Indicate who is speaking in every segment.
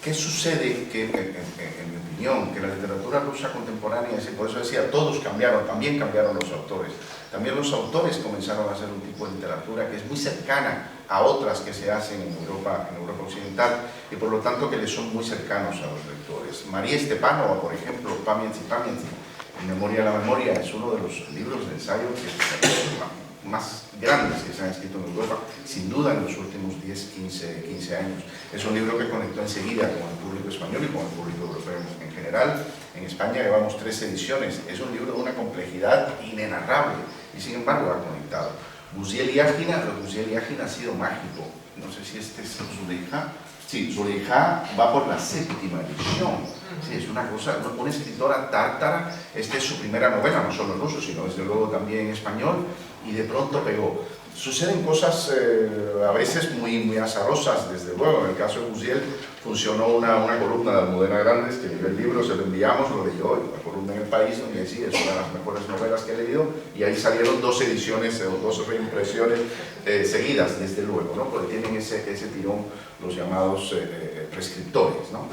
Speaker 1: ¿Qué sucede? Que, en mi opinión, que la literatura rusa contemporánea, y por eso decía, todos cambiaron, también cambiaron los autores. También los autores comenzaron a hacer un tipo de literatura que es muy cercana a otras que se hacen en Europa occidental, y por lo tanto que les son muy cercanos a los lectores. María Stepanova, por ejemplo, Pamięci, En memoria de la memoria, es uno de los libros de ensayo más grandes que se han escrito en Europa, sin duda en los últimos 10, 15 años. Es un libro que conectó enseguida con el público español y con el público europeo en general. En España llevamos 3 ediciones. Es un libro de una complejidad inenarrable y sin embargo ha conectado. Buziel y Ágina ha sido mágico. No sé si este es Zuleyja. Sí, Zuleyja va por la 7ª edición. Sí, es una cosa, una escritora tártara. Esta es su primera novela, no solo en ruso, sino desde luego también en español, y de pronto pegó. Suceden cosas a veces muy azarosas, desde luego. En el caso de Buziel funcionó una columna de Almudena Grandes, que leyó el libro, se lo enviamos, lo leyó, la columna en El País, donde decía, es una de las mejores novelas que he leído, y ahí salieron 2 ediciones o 2 reimpresiones seguidas, desde luego, ¿no? Porque tienen ese tirón los llamados prescriptores, ¿no?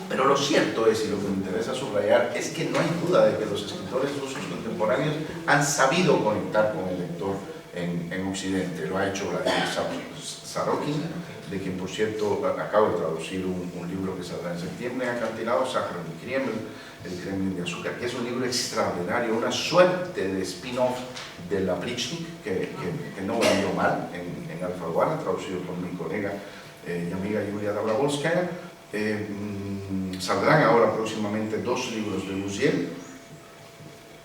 Speaker 1: Pero lo cierto es, y lo que me interesa subrayar, es que no hay duda de que los escritores rusos contemporáneos han sabido conectar con el lector en Occidente. Lo ha hecho Vladimir Sarokin, de quien, por cierto, acabo de traducir un libro que saldrá en septiembre, Acantilado, Sáhara del Kremlin, El Kremlin de azúcar, que es un libro extraordinario, una suerte de spin-off de la Prichnik, que no vendió mal en Alfaguara, traducido por mi colega y amiga Yulia Dabravolskaya. Saldrán ahora próximamente 2 libros de Buziel,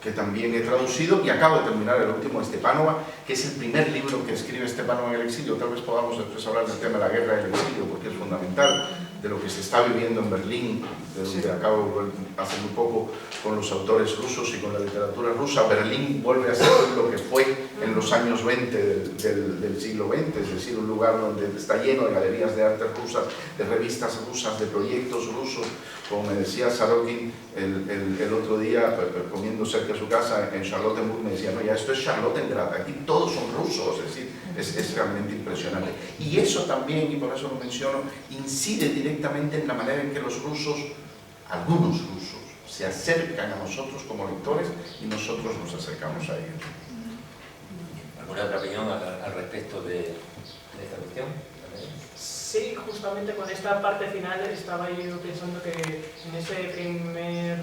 Speaker 1: que también he traducido, y acabo de terminar el último, Stepanova, que es el primer libro que escribe Stepanova en el exilio. Tal vez podamos después hablar del tema de la guerra del exilio, porque es fundamental, de lo que se está viviendo en Berlín, de donde acabo hace muy poco con los autores rusos y con la literatura rusa. Berlín vuelve a ser lo que fue en los años 20 del siglo XX, es decir, un lugar donde está lleno de galerías de arte rusas, de revistas rusas, de proyectos rusos. Como me decía Sarokin el otro día, comiendo cerca de su casa en Charlottenburg, me decía, no, ya esto es Charlottengrad, aquí todos son rusos, es decir, es realmente impresionante. Y eso también, y por eso lo menciono, incide directamente en la manera en que los rusos, algunos rusos, se acercan a nosotros como lectores y nosotros nos acercamos a ellos.
Speaker 2: ¿Alguna otra opinión al respecto de esta cuestión?
Speaker 3: Sí, justamente con esta parte final estaba yo pensando que en ese primer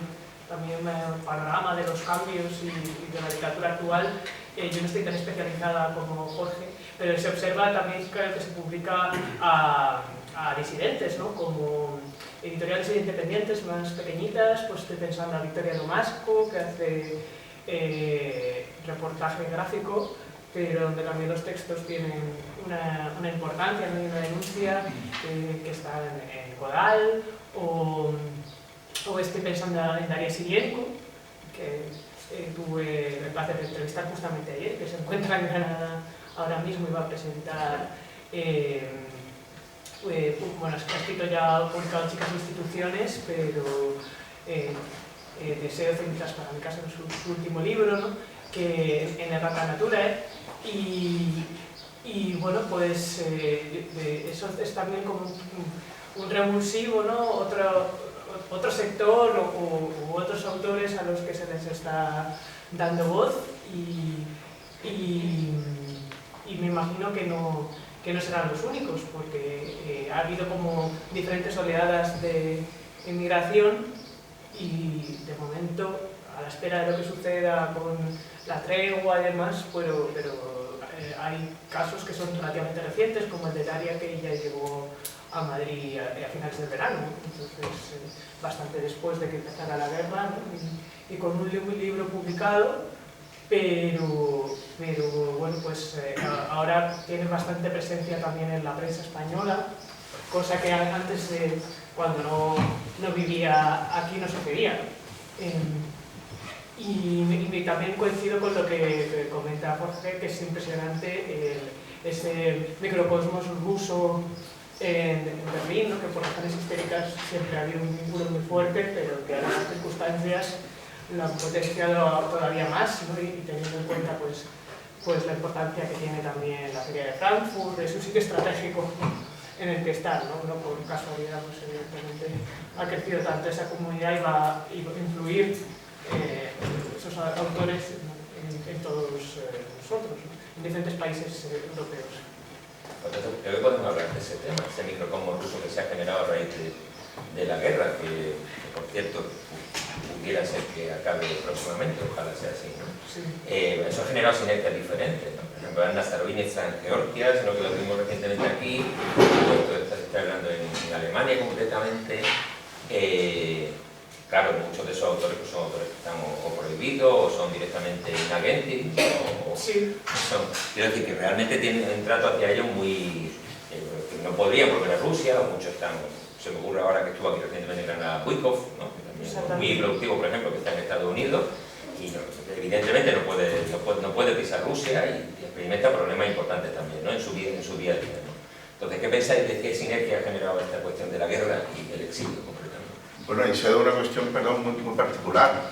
Speaker 3: también panorama de los cambios y de la literatura actual, yo no estoy tan especializada como Jorge, pero se observa también que se publica a disidentes, ¿no? Como editoriales independientes más pequeñitas. Pues estoy pensando a Victoria Domasco, que hace reportaje gráfico, pero donde también los textos tienen una importancia, ¿no? Y una denuncia, que está en Godal, o estoy pensando en Daria Sirienko, que tuve el placer de entrevistar justamente ayer, que se encuentra en Granada ahora mismo y va a presentar, bueno, ha escrito ya, publicado Chicas e Instituciones, pero Deseo, cenizas para mi casa, es su último libro, ¿no? Que en Errata Naturae. Y bueno, pues eso es también como un revulsivo, ¿no? Otro sector u otros autores a los que se les está dando voz, y me imagino que no serán los únicos, porque ha habido como diferentes oleadas de inmigración, y de momento, a la espera de lo que suceda con la tregua y demás, pero hay casos que son relativamente recientes, como el de Daria, que ella llegó a Madrid a finales del verano, entonces bastante después de que empezara la guerra, ¿no? y con un libro publicado, pero bueno, pues ahora tiene bastante presencia también en la prensa española, cosa que antes, cuando no vivía aquí, no sucedía. Y también coincido con lo que comenta Jorge, que es impresionante ese microcosmos ruso en Berlín, ¿no? Que por razones históricas siempre ha habido un vínculo muy fuerte, pero que a las circunstancias lo han potenciado todavía más, ¿no? Y teniendo en cuenta pues la importancia que tiene también la Feria de Frankfurt, es un sitio estratégico en el que están, ¿no? No por casualidad, pues evidentemente ha crecido tanto esa comunidad y va a influir esos autores en todos nosotros, ¿no? En diferentes países europeos.
Speaker 2: Creo que podemos hablar de ese tema, ese microcosmos ruso que se ha generado a raíz de la guerra, que por cierto pudiera ser que acabe próximamente, ojalá sea así, ¿no?
Speaker 3: Sí.
Speaker 2: Eso ha generado sinergias diferentes, ¿no? Por ejemplo, Anna Starovinitsa en Georgia, sino que lo vimos recientemente aquí, esto está hablando en Alemania concretamente. Claro, muchos de esos autores pues son autores que están o prohibidos o son directamente inagentes, o
Speaker 3: Sí.
Speaker 2: quiero decir que realmente tienen un trato hacia ellos muy... que no podrían volver a Rusia, o muchos están... Se me ocurre ahora que estuvo aquí recientemente en Granada Buikov, ¿no? Que también es muy productivo, por ejemplo, que está en Estados Unidos, y evidentemente no puede pisar Rusia y experimenta problemas importantes también, ¿no? en su día a día, ¿no? Entonces, ¿qué pensáis de qué sinergia ha generado esta cuestión de la guerra y el exilio concretamente?
Speaker 1: Bueno, ahí se da una cuestión, perdón, muy particular.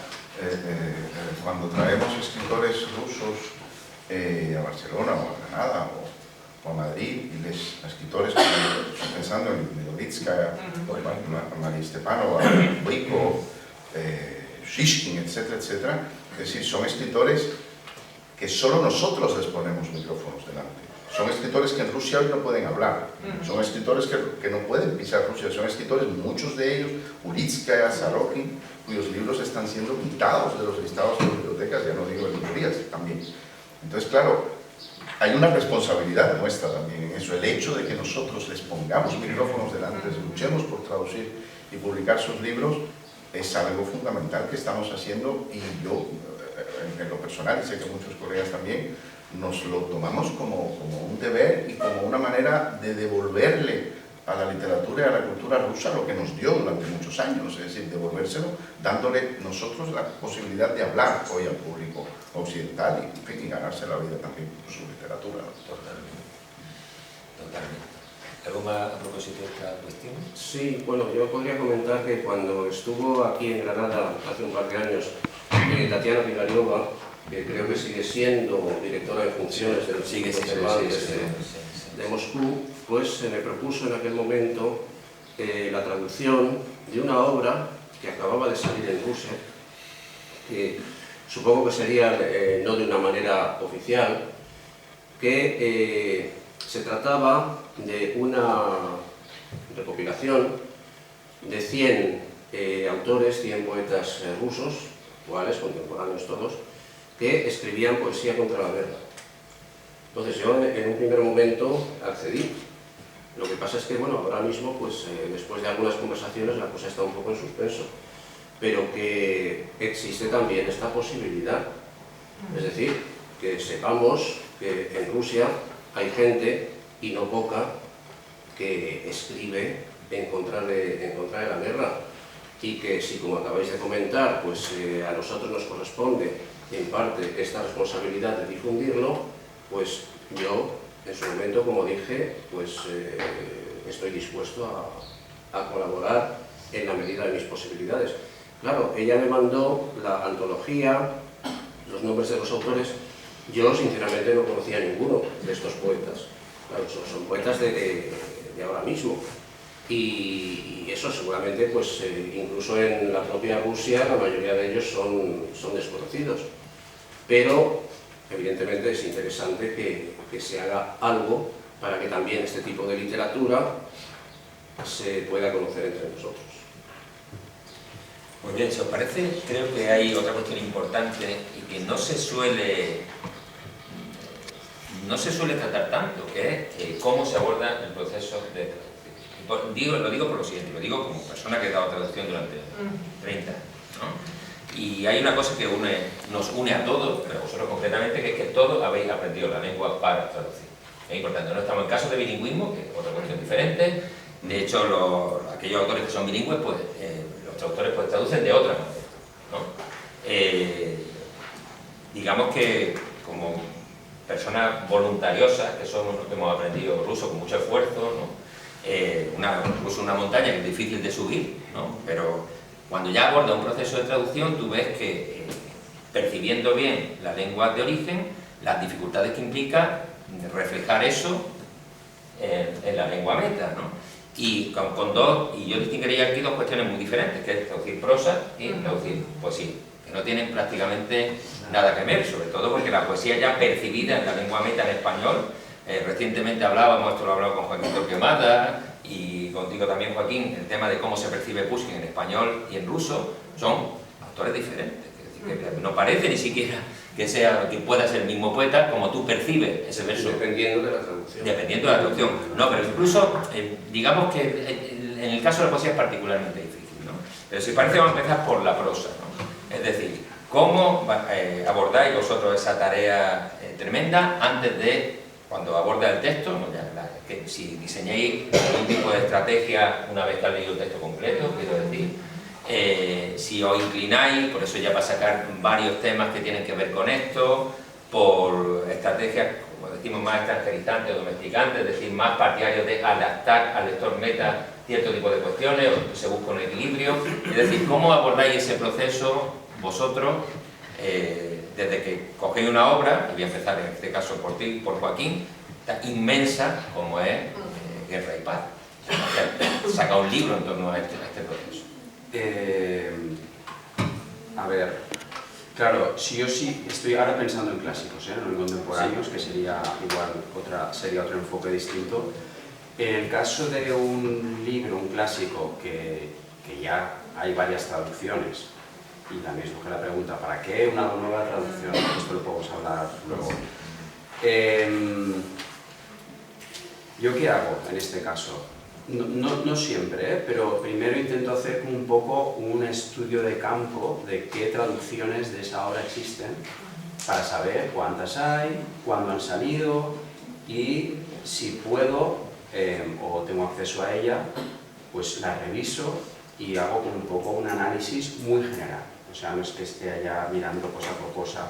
Speaker 1: Cuando traemos escritores rusos a Barcelona o a Granada o a Madrid, y escritores, estoy pensando en Miloditskaya, María Stepanova, Buikov, Shishkin, etcétera, etcétera, es decir, son escritores que solo nosotros les ponemos micrófonos delante. Son escritores que en Rusia hoy no pueden hablar, son escritores que no pueden pisar Rusia, son escritores, muchos de ellos, Ulitskaya, Sorokin, cuyos libros están siendo quitados de los listados de bibliotecas, ya no digo de librerías también. Entonces, claro, hay una responsabilidad nuestra también en eso, el hecho de que nosotros les pongamos micrófonos delante, luchemos por traducir y publicar sus libros, es algo fundamental que estamos haciendo, y yo, en lo personal, y sé que muchos colegas también, nos lo tomamos como un deber y como una manera de devolverle a la literatura y a la cultura rusa lo que nos dio durante muchos años, es decir, devolvérselo dándole nosotros la posibilidad de hablar hoy al público occidental y, en fin, y ganarse la vida también por su literatura, ¿no?
Speaker 2: Totalmente. ¿Algo más a propósito de esta cuestión?
Speaker 4: Sí, bueno, yo podría comentar que cuando estuvo aquí en Granada hace un par de años Tatiana Pilariova, que creo que sigue siendo directora de funciones del Instituto Cervantes de Moscú, pues se me propuso en aquel momento la traducción de una obra que acababa de salir en Rusia, que supongo que sería no de una manera oficial, que se trataba de una recopilación de 100 autores, 100 poetas rusos, actuales, contemporáneos todos, que escribían poesía contra la guerra. Entonces yo en un primer momento accedí. Lo que pasa es que, bueno, ahora mismo, pues después de algunas conversaciones, la cosa está un poco en suspenso, pero que existe también esta posibilidad. Es decir, que sepamos que en Rusia hay gente, y no poca, que escribe en contra de la guerra, y que si, como acabáis de comentar, pues a nosotros nos corresponde en parte esta responsabilidad de difundirlo, pues yo en su momento, como dije, pues estoy dispuesto a colaborar en la medida de mis posibilidades. Claro, ella me mandó la antología, los nombres de los autores. Yo sinceramente no conocía a ninguno de estos poetas. Claro, son poetas de ahora mismo. Y eso seguramente, pues incluso en la propia Rusia, la mayoría de ellos son desconocidos. Pero evidentemente es interesante que se haga algo para que también este tipo de literatura se pueda conocer entre nosotros.
Speaker 2: Muy bien, si os parece, creo que hay otra cuestión importante y que no se suele tratar tanto, que es cómo se aborda el proceso de traducción. Lo digo por lo siguiente, lo digo como persona que ha dado traducción durante 30 años, ¿no? Y hay una cosa que nos une a todos, pero vosotros concretamente, que es que todos habéis aprendido la lengua para traducir. Es importante, no estamos en casos de bilingüismo, que es otra cuestión diferente. De hecho, aquellos autores que son bilingües, pues los traductores pues traducen de otra manera, ¿no? Digamos que como personas voluntariosas, que somos los que hemos aprendido ruso con mucho esfuerzo, ¿no? Incluso una montaña que es difícil de subir, ¿no? Pero cuando ya aborda un proceso de traducción, tú ves que percibiendo bien la lengua de origen, las dificultades que implica reflejar eso en la lengua meta, ¿no? Y yo distinguiría aquí dos cuestiones muy diferentes, que es traducir prosa y traducir poesía, que no tienen prácticamente nada que ver, sobre todo porque la poesía ya percibida en la lengua meta en español, recientemente hablábamos, esto lo he hablado con Joaquín Torquemada y contigo también, Joaquín, el tema de cómo se percibe Pushkin en español y en ruso, son autores diferentes, es decir, que no parece ni siquiera que pueda ser el mismo poeta como tú percibes ese verso.
Speaker 4: Dependiendo de la traducción.
Speaker 2: Dependiendo de la traducción. No, pero incluso, digamos que en el caso de la poesía es particularmente difícil, ¿no? Pero si parece vamos a empezar por la prosa, ¿no? Es decir, ¿cómo abordáis vosotros esa tarea tremenda antes de, cuando aborda el texto, ¿no? Que si diseñáis un tipo de estrategia una vez que habéis leído el texto completo, quiero decir, si os inclináis, por eso ya para sacar varios temas que tienen que ver con esto, por estrategias, como decimos, más extranjerizantes o domesticantes, es decir, más partidarios de adaptar al lector meta cierto tipo de cuestiones, o se busca un equilibrio. Es decir, ¿cómo abordáis ese proceso vosotros desde que cogéis una obra, y voy a empezar en este caso por ti, por Joaquín, tan inmensa como es Guerra y Paz? Saca un libro en torno a este proceso.
Speaker 5: A ver, claro, si yo sí estoy ahora pensando en clásicos, no en contemporáneos, que sería igual sería otro enfoque distinto. En el caso de un libro, un clásico, que ya hay varias traducciones, y también surge la pregunta, ¿para qué una nueva traducción? Esto lo podemos hablar luego. ¿Yo qué hago en este caso? No siempre, pero primero intento hacer como un poco un estudio de campo de qué traducciones de esa obra existen para saber cuántas hay, cuándo han salido y si puedo o tengo acceso a ella, pues la reviso y hago como un poco un análisis muy general. O sea, no es que esté allá mirando cosa por cosa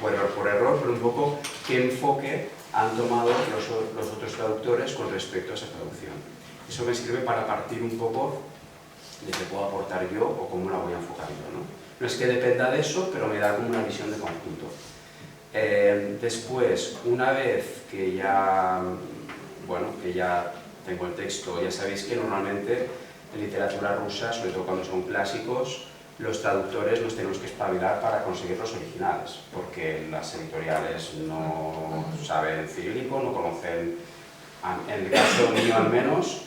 Speaker 5: o error por error, pero un poco qué enfoque han tomado los otros traductores con respecto a esa traducción. Eso me sirve para partir un poco de qué puedo aportar yo o cómo la voy a enfocar yo, ¿no? No es que dependa de eso, pero me da como una visión de conjunto. Después, una vez que ya tengo el texto, ya sabéis que normalmente en literatura rusa, sobre todo cuando son clásicos, los traductores nos tenemos que espabilar para conseguir los originales, porque las editoriales no saben cirílico, no conocen, en el caso mío al menos,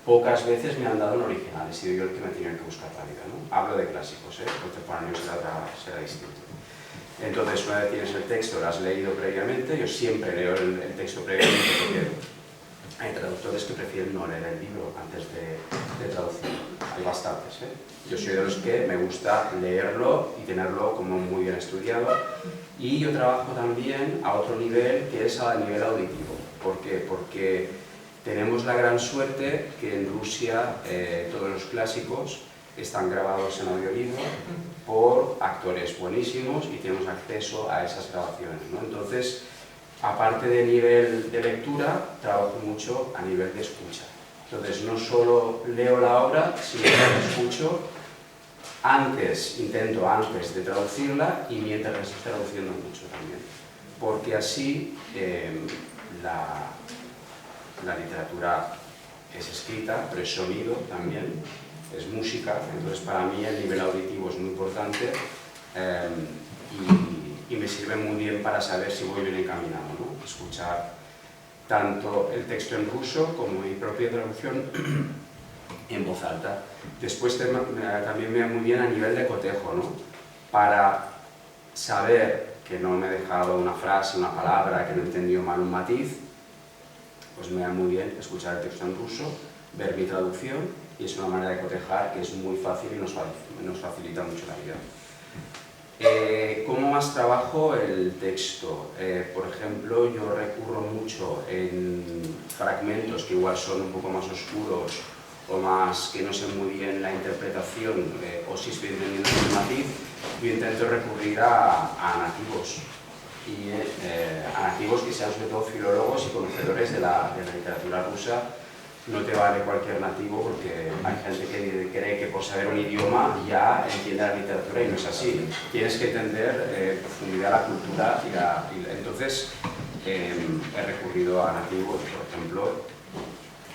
Speaker 5: pocas veces me han dado un original, he sido yo el que me tenía que buscar la vida, ¿no? Hablo de clásicos, contemporáneos será distinto. Entonces, una vez tienes el texto, lo has leído previamente, yo siempre leo el texto previamente porque hay traductores que prefieren no leer el libro antes de traducir, hay bastantes, Yo soy de los que me gusta leerlo y tenerlo como muy bien estudiado, y yo trabajo también a otro nivel, que es a nivel auditivo. ¿Por qué? Porque tenemos la gran suerte que en Rusia todos los clásicos están grabados en audiolibro por actores buenísimos y tenemos acceso a esas grabaciones, ¿no? Entonces, aparte de nivel de lectura, trabajo mucho a nivel de escucha. Entonces, no solo leo la obra, sino que la escucho intento antes de traducirla y mientras la estoy traduciendo mucho también. Porque así la literatura es escrita, pero es sonido también, es música, entonces para mí el nivel auditivo es muy importante y me sirve muy bien para saber si voy bien encaminado, ¿no? Escuchar tanto el texto en ruso como mi propia traducción en voz alta. Después también me va muy bien a nivel de cotejo, ¿no? Para saber que no me he dejado una frase, una palabra, que no he entendido mal un matiz, pues me va muy bien escuchar el texto en ruso, ver mi traducción, y es una manera de cotejar que es muy fácil y nos facilita mucho la vida. ¿Cómo más trabajo el texto? Por ejemplo, yo recurro mucho en fragmentos que igual son un poco más oscuros o más que no sé muy bien la interpretación o si estoy entendiendo el matiz, yo intento recurrir a nativos. Y a nativos que sean sobre todo filólogos y conocedores de la literatura rusa. No te vale cualquier nativo porque hay gente que cree que por saber un idioma ya entiende la literatura y no es así. Tienes que entender profundidad la cultura entonces he recurrido a nativos, por ejemplo,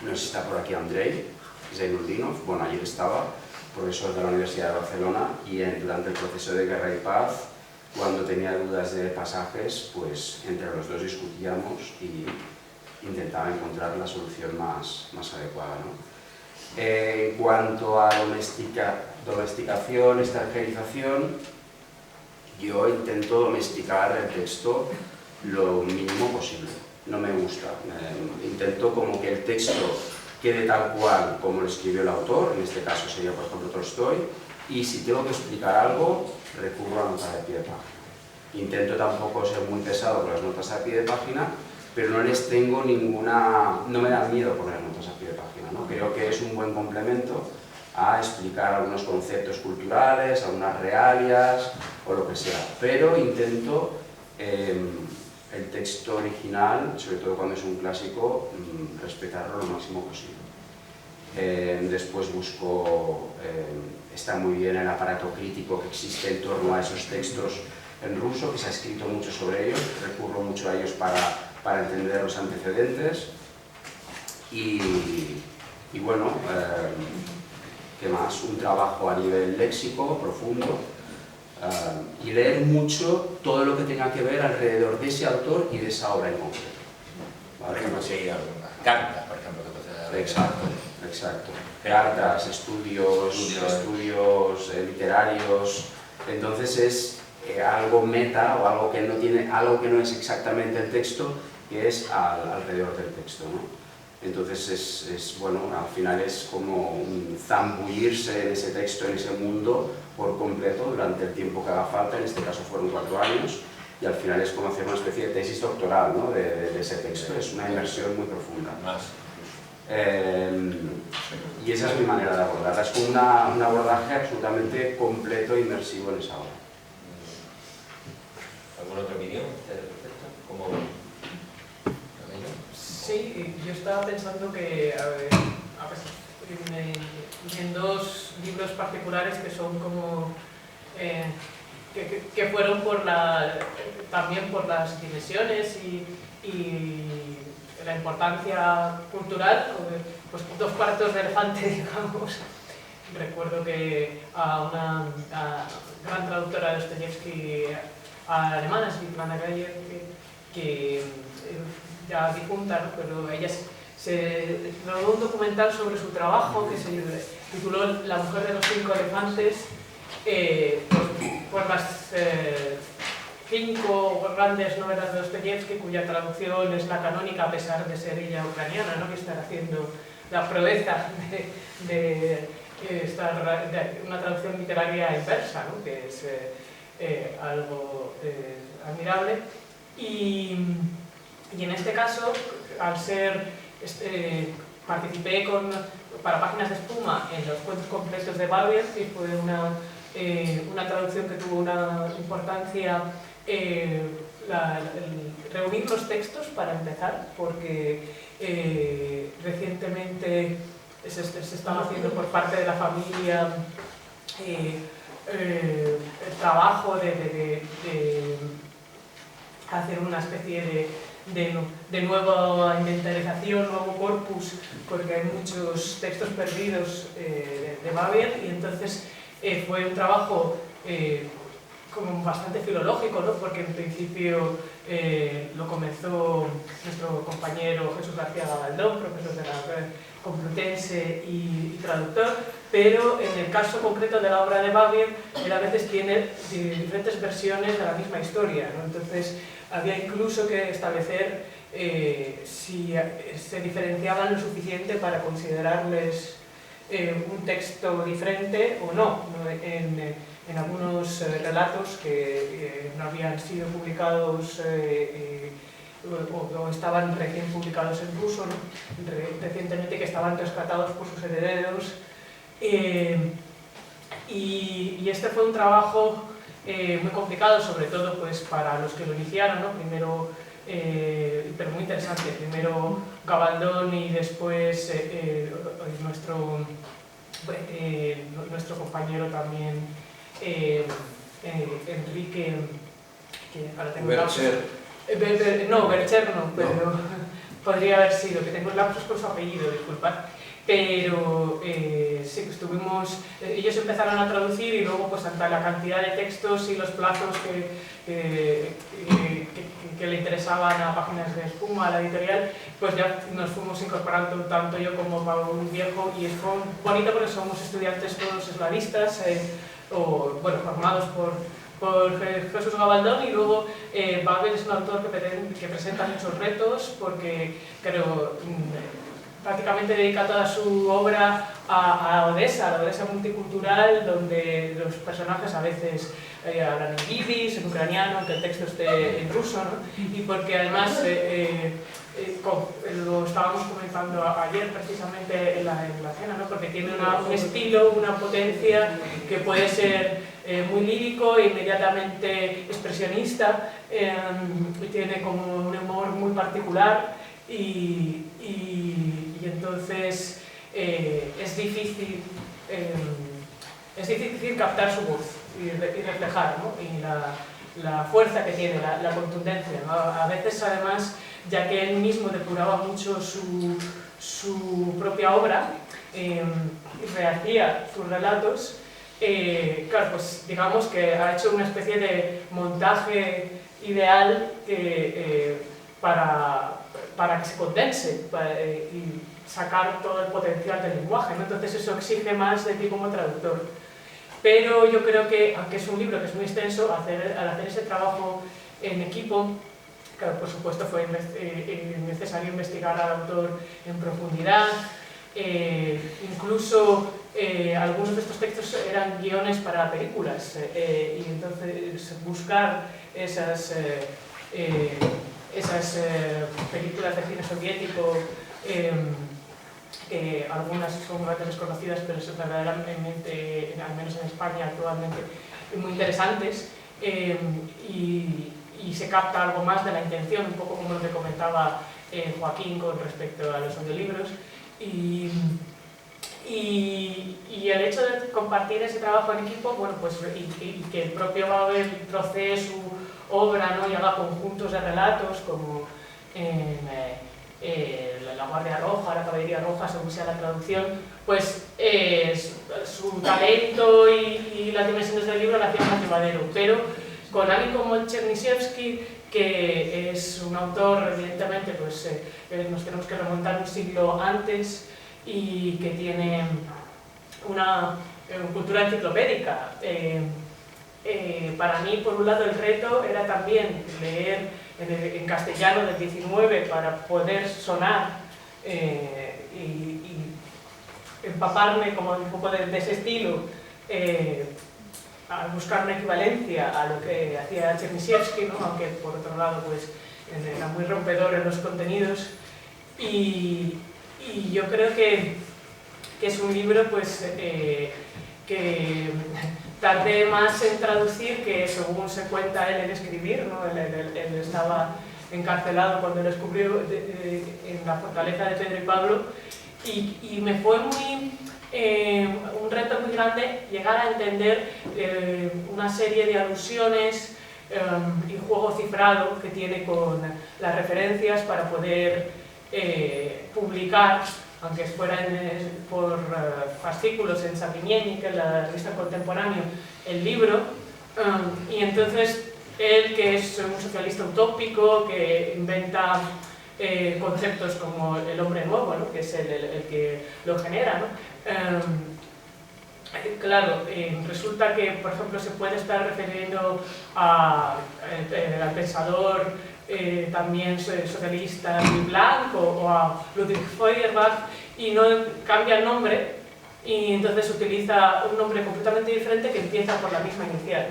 Speaker 5: No sé si está por aquí Andrei Zainuldinov, bueno, ayer estaba, profesor de la Universidad de Barcelona, y durante el proceso de Guerra y Paz, cuando tenía dudas de pasajes, pues entre los dos discutíamos y intentaba encontrar la solución más adecuada, ¿no? En cuanto a domesticación, extranjerización, yo intento domesticar el texto lo mínimo posible. No me gusta. Intento como que el texto quede tal cual como lo escribió el autor, en este caso sería por ejemplo Tolstoy, y si tengo que explicar algo, recurro a notas de pie de página. Intento tampoco ser muy pesado con las notas a pie de página, pero no les tengo ninguna... no me da miedo poner notas a pie de página, ¿no? Creo que es un buen complemento a explicar algunos conceptos culturales, algunas realias o lo que sea, pero intento el texto original, sobre todo cuando es un clásico, respetarlo lo máximo posible. Después busco, está muy bien el aparato crítico que existe en torno a esos textos en ruso, que se ha escrito mucho sobre ellos, recurro mucho a ellos para entender los antecedentes y bueno, ¿qué más? Un trabajo a nivel léxico profundo y leer mucho todo lo que tenga que ver alrededor de ese autor y de esa obra en concreto.
Speaker 2: ¿Vale? Sí, cartas, por ejemplo, que puede...
Speaker 5: Exacto. Cartas, estudios literarios. Entonces es algo meta o algo que no tiene, algo que no es exactamente el texto, que es alrededor del texto, ¿no? Entonces bueno, al final es como zambullirse en ese texto, en ese mundo por completo durante el tiempo que haga falta, en este caso fueron 4 años, y al final es como hacer una especie de tesis doctoral, ¿no? de ese texto, es una inmersión muy profunda. Y esa es mi manera de abordarla, es como un abordaje absolutamente completo e inmersivo en esa obra.
Speaker 2: ¿Alguna otra opinión? ¿Cómo?
Speaker 3: Sí, yo estaba pensando que en 2 libros particulares que son como que fueron también por las dimensiones y la importancia cultural, pues 2 cuartos de elefante, digamos. Recuerdo que a una gran traductora de Dostoyevsky alemana, Svetlana Geyer, que ya difunta, ¿no? Pero ella se rodó un documental sobre su trabajo que se tituló La mujer de los 5 elefantes, por las 5 grandes novelas de Dostoyevsky, cuya traducción es la canónica a pesar de ser ella ucraniana, ¿no? Que está haciendo la proeza de una traducción literaria en persa, ¿no? Que es algo admirable. Y en este caso, al ser, participé para Páginas de Espuma en los cuentos completos de Babel, y fue una traducción que tuvo una importancia, reunir los textos para empezar, porque recientemente se estaba haciendo por parte de la familia el trabajo de hacer una especie de nueva inventarización, nuevo corpus, porque hay muchos textos perdidos de Babel, y entonces fue un trabajo como bastante filológico, ¿no? Porque en principio lo comenzó nuestro compañero Jesús García Gabaldón, profesor de la Complutense y traductor, pero en el caso concreto de la obra de Babel, él a veces tiene diferentes versiones de la misma historia, ¿no? Entonces había incluso que establecer si se diferenciaban lo suficiente para considerarles un texto diferente o no, ¿no? En algunos relatos que no habían sido publicados o estaban recién publicados en ruso, ¿no? Recientemente, que estaban rescatados por sus herederos. Y este fue un trabajo muy complicado, sobre todo pues, para los que lo iniciaron, ¿no? Primero, pero muy interesante, primero Gabaldón y después nuestro compañero también, Enrique, que ahora tengo
Speaker 4: Bercher.
Speaker 3: No, Bercher no, pero podría haber sido, que tengo lapsus con su apellido, disculpad. Pero sí que estuvimos, ellos empezaron a traducir y luego pues ante la cantidad de textos y los plazos que le interesaban a Páginas de Espuma, a la editorial, pues ya nos fuimos incorporando tanto yo como Pablo Viejo, y fue bonito porque somos estudiantes todos eslavistas, o bueno, formados por Jesús Gabaldón, y luego Babel es un autor que presenta muchos retos porque creo prácticamente dedica toda su obra a Odessa, la Odessa multicultural, donde los personajes a veces hablan en yiddish, en ucraniano, aunque el texto esté en ruso, ¿no? Y porque además, lo estábamos comentando ayer precisamente en la cena, ¿no? Porque tiene un estilo, una potencia que puede ser muy lírico e inmediatamente expresionista, y tiene como un humor muy particular y entonces es difícil captar su voz y reflejar, ¿no? Y la fuerza que tiene, la contundencia, ¿no? A veces además, ya que él mismo depuraba mucho su propia obra y rehacía sus relatos, claro, pues digamos que ha hecho una especie de montaje ideal para que se condense y sacar todo el potencial del lenguaje, ¿no? Entonces eso exige más de ti como traductor. Pero yo creo que, aunque es un libro que es muy extenso, al hacer ese trabajo en equipo, claro, por supuesto fue necesario investigar al autor en profundidad, incluso algunos de estos textos eran guiones para películas, y entonces buscar esas películas de cine soviético, que algunas son bastante desconocidas, pero son verdaderamente, al menos en España actualmente, muy interesantes, y se capta algo más de la intención, un poco como lo que comentaba Joaquín con respecto a los audiolibros. Y el hecho de compartir ese trabajo en equipo, bueno, pues, y que el propio Babel trocee su obra, ¿no? Y haga conjuntos de relatos como la Guardia Roja, la Caballería Roja, según sea la traducción, pues su talento y las dimensiones del libro lo hacían más llevadero. Pero con alguien como Chernyshevsky, que es un autor, evidentemente, pues nos tenemos que remontar un siglo antes y que tiene una cultura enciclopédica. Para mí, por un lado, el reto era también leer en castellano del 19 para poder sonar y empaparme como un poco de ese estilo, a buscar una equivalencia a lo que hacía Chernyshevsky, ¿no? Aunque por otro lado pues, era muy rompedor en los contenidos. Y yo creo que es un libro pues, que tardé más en traducir que, según se cuenta él, en escribir, ¿no? Él estaba encarcelado cuando lo descubrió en la fortaleza de Pedro y Pablo, y me fue un reto muy grande llegar a entender una serie de alusiones y juego cifrado que tiene con las referencias para poder publicar, aunque fuera por fascículos en Sapinieni, que es la revista Contemporáneo, el libro. Y entonces él, que es un socialista utópico, que inventa conceptos como el hombre nuevo, ¿no? Que es el que lo genera, ¿no? Claro, resulta que, por ejemplo, se puede estar refiriendo al pensador también socialista Louis Blanc o a Ludwig Feuerbach, y no cambia el nombre, y entonces utiliza un nombre completamente diferente que empieza por la misma inicial.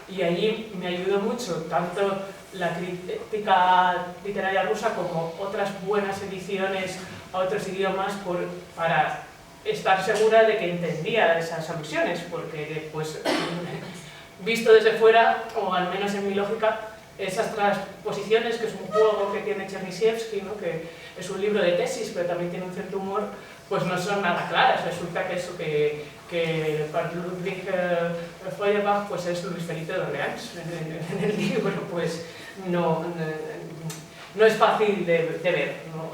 Speaker 3: Y allí me ayudó mucho tanto la crítica literaria rusa como otras buenas ediciones a otros idiomas para estar segura de que entendía esas alusiones, porque pues, visto desde fuera, o al menos en mi lógica, esas transposiciones, que es un juego que tiene Chernyshevsky, ¿no? Que es un libro de tesis, pero también tiene un cierto humor, pues no son nada claras. Resulta que eso que para Ludwig Feuerbach pues es Luis Felipe de Orleans en el libro, pues no no es fácil de ver, ¿no?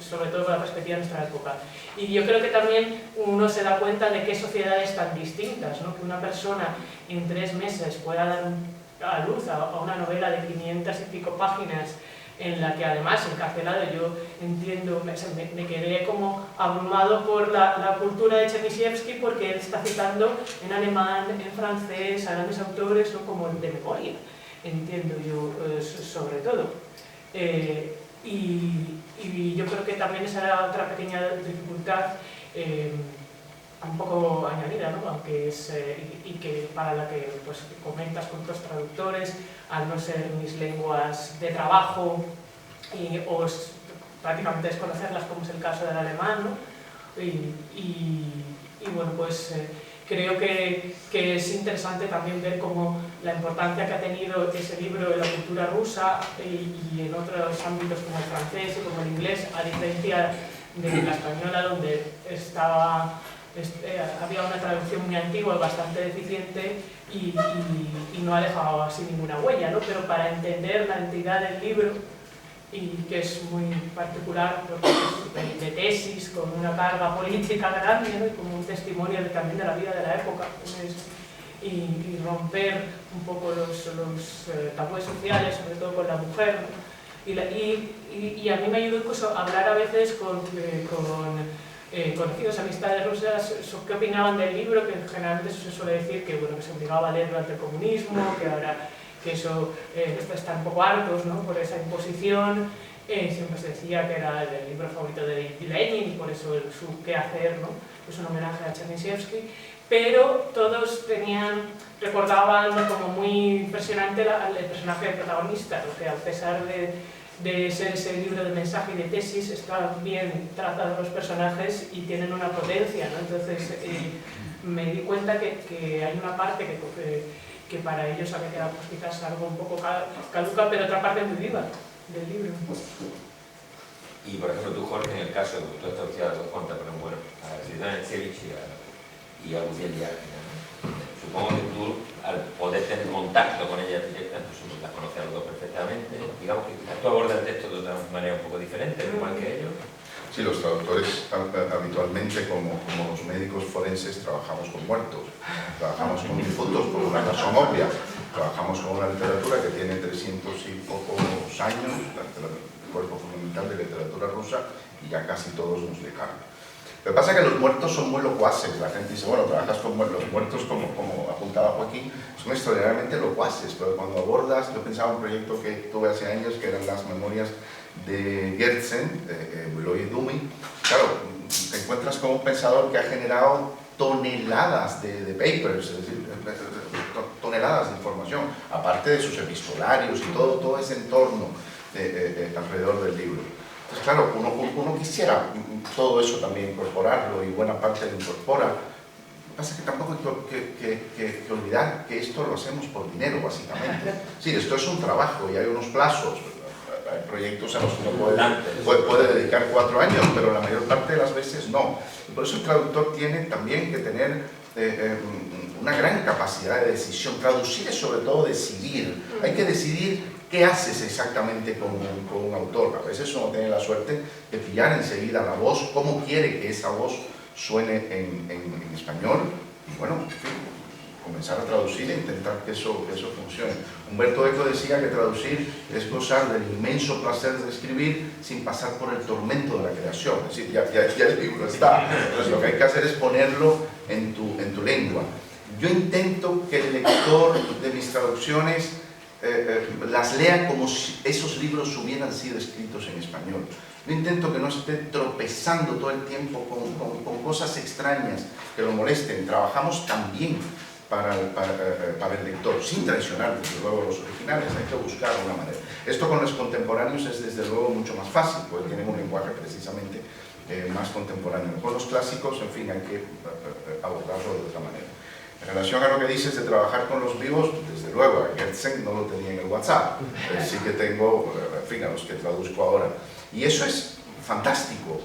Speaker 3: Sobre todo con la perspectiva de nuestra época. Y yo creo que también uno se da cuenta de qué sociedades tan distintas, ¿no? Que una persona en 3 meses pueda dar a luz a una novela de 500 y pico páginas, en la que además, encarcelado, yo entiendo, me quedé como abrumado por la cultura de Chernyshevsky, porque él está citando en alemán, en francés, a grandes autores, ¿no? Como de memoria, entiendo yo, sobre todo. Y yo creo que también esa era otra pequeña dificultad, un poco añadida, ¿no? Aunque es, y que para la que pues, comentas con otros traductores, al no ser mis lenguas de trabajo o prácticamente desconocerlas, como es el caso del alemán, ¿no? Y bueno, pues creo que es interesante también ver cómo la importancia que ha tenido ese libro en la cultura rusa y en otros ámbitos como el francés y como el inglés, a diferencia de la española, donde había una traducción muy antigua, bastante deficiente y no ha dejado así ninguna huella, ¿no? Pero para entender la entidad del libro, y que es muy particular porque es de tesis, con una carga política grande, ¿no? Y como un testimonio también de la vida de la época, y romper un poco los tabúes sociales, sobre todo con la mujer, ¿no? Y a mí me ayudó incluso a hablar a veces con conocidos, amistades rusas, qué opinaban del libro, que generalmente se suele decir que, bueno, que se obligaba a leer durante el comunismo, que ahora que eso están un poco hartos, ¿no? Por esa imposición. Siempre se decía que era el libro favorito de Lenin y por eso su qué hacer, ¿no? Es un homenaje a Chernyshevsky, pero todos recordaban como muy impresionante el personaje del protagonista, ¿no? Que a pesar de ser ese libro de mensaje y de tesis, están bien tratados los personajes y tienen una potencia, ¿no? Entonces me di cuenta que hay una parte que para ellos había quedado pues, quizás algo un poco caduca, pero otra parte muy viva del libro.
Speaker 2: Y por ejemplo tú, Jorge, en el caso de que tú has traducido a las dos cuentas, pero bueno, a la escritora Nencevich y a Gudiel Yáquina, ¿no? Supongo que tú, al poder tener contacto con ella directa, pues las conoces a los dos perfectamente. Digamos que tú abordas el texto de una manera un poco diferente, igual que ellos.
Speaker 1: Sí, los traductores habitualmente, como los médicos forenses, trabajamos con muertos, trabajamos con difuntos por una razón obvia, trabajamos con una literatura que tiene 300 y pocos años, el cuerpo fundamental de literatura rusa, y ya casi todos nos dejaron. Lo que pasa es que los muertos son muy locuaces. La gente dice, bueno, trabajas con los muertos, como apuntaba Joaquín, son extraordinariamente locuaces, pero cuando abordas, yo pensaba en un proyecto que tuve hace años, que eran las memorias de Gertsen, de Lloyd Dumi. Claro, te encuentras con un pensador que ha generado toneladas de papers, es decir, toneladas de información, aparte de sus epistolarios y todo ese entorno alrededor del libro. Entonces, claro, uno quisiera todo eso también incorporarlo, y buena parte lo incorpora. Lo que pasa es que tampoco hay que olvidar que esto lo hacemos por dinero, básicamente. Sí, esto es un trabajo y hay unos plazos. Hay proyectos a los que uno puede dedicar 4 años, pero la mayor parte de las veces no. Y por eso el traductor tiene también que tener una gran capacidad de decisión. Traducir es sobre todo decidir. Hay que decidir qué haces exactamente con un autor. A veces uno tiene la suerte de pillar enseguida la voz, cómo quiere que esa voz suene en español, y bueno, en fin, comenzar a traducir e intentar que eso funcione. Humberto Eco decía que traducir es gozar del inmenso placer de escribir sin pasar por el tormento de la creación. Es decir, ya el libro está. Entonces lo que hay que hacer es ponerlo en tu lengua. Yo intento que el lector de mis traducciones las lea como si esos libros hubieran sido escritos en español. Yo intento que no esté tropezando todo el tiempo con cosas extrañas que lo molesten. Trabajamos también para el lector, sin traicionar desde luego los originales, hay que buscar una manera. Esto con los contemporáneos es desde luego mucho más fácil, porque tienen un lenguaje precisamente más contemporáneo. Con los clásicos, en fin, hay que abordarlo de otra manera. En relación a lo que dices de trabajar con los vivos, desde luego, a Gertsen no lo tenía en el WhatsApp, sí que tengo, en fin, a los que traduzco ahora. Y eso es fantástico,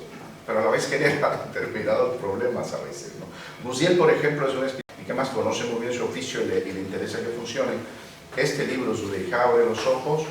Speaker 1: pero a la vez genera determinados problemas a veces, ¿no? Guziel, por ejemplo, es un escritor que más conoce muy bien su oficio y le interesa que funcione. Este libro, Zuleika abre los ojos,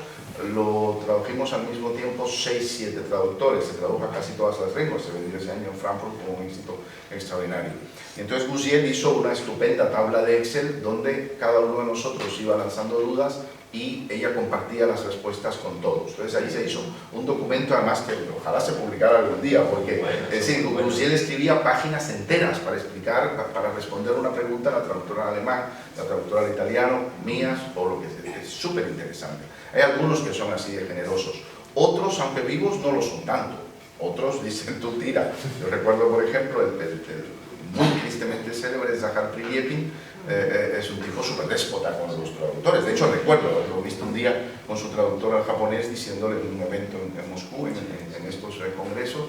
Speaker 1: lo traduje tradujimos al mismo tiempo 6-7 traductores, se tradujo a casi todas las lenguas, se vendió ese año en Frankfurt como un éxito extraordinario. Y entonces Gousiel hizo una estupenda tabla de Excel donde cada uno de nosotros iba lanzando dudas y ella compartía las respuestas con todos. Entonces ahí se hizo un documento, además que ojalá se publicara algún día, porque es decir, Gousiel escribía páginas enteras para explicar, para responder una pregunta a la traductora en alemán, la traductora al italiano, mías o lo que sea. Es súper interesante. Hay algunos que son así de generosos, otros, aunque vivos, no lo son tanto. Otros dicen, tú tira. Yo recuerdo, por ejemplo, el muy tristemente célebre Zahar Prilyepin, es un tipo súper déspota con los traductores. De hecho, recuerdo haberlo visto un día con su traductor al japonés diciéndole en un evento en Moscú, en estos congresos,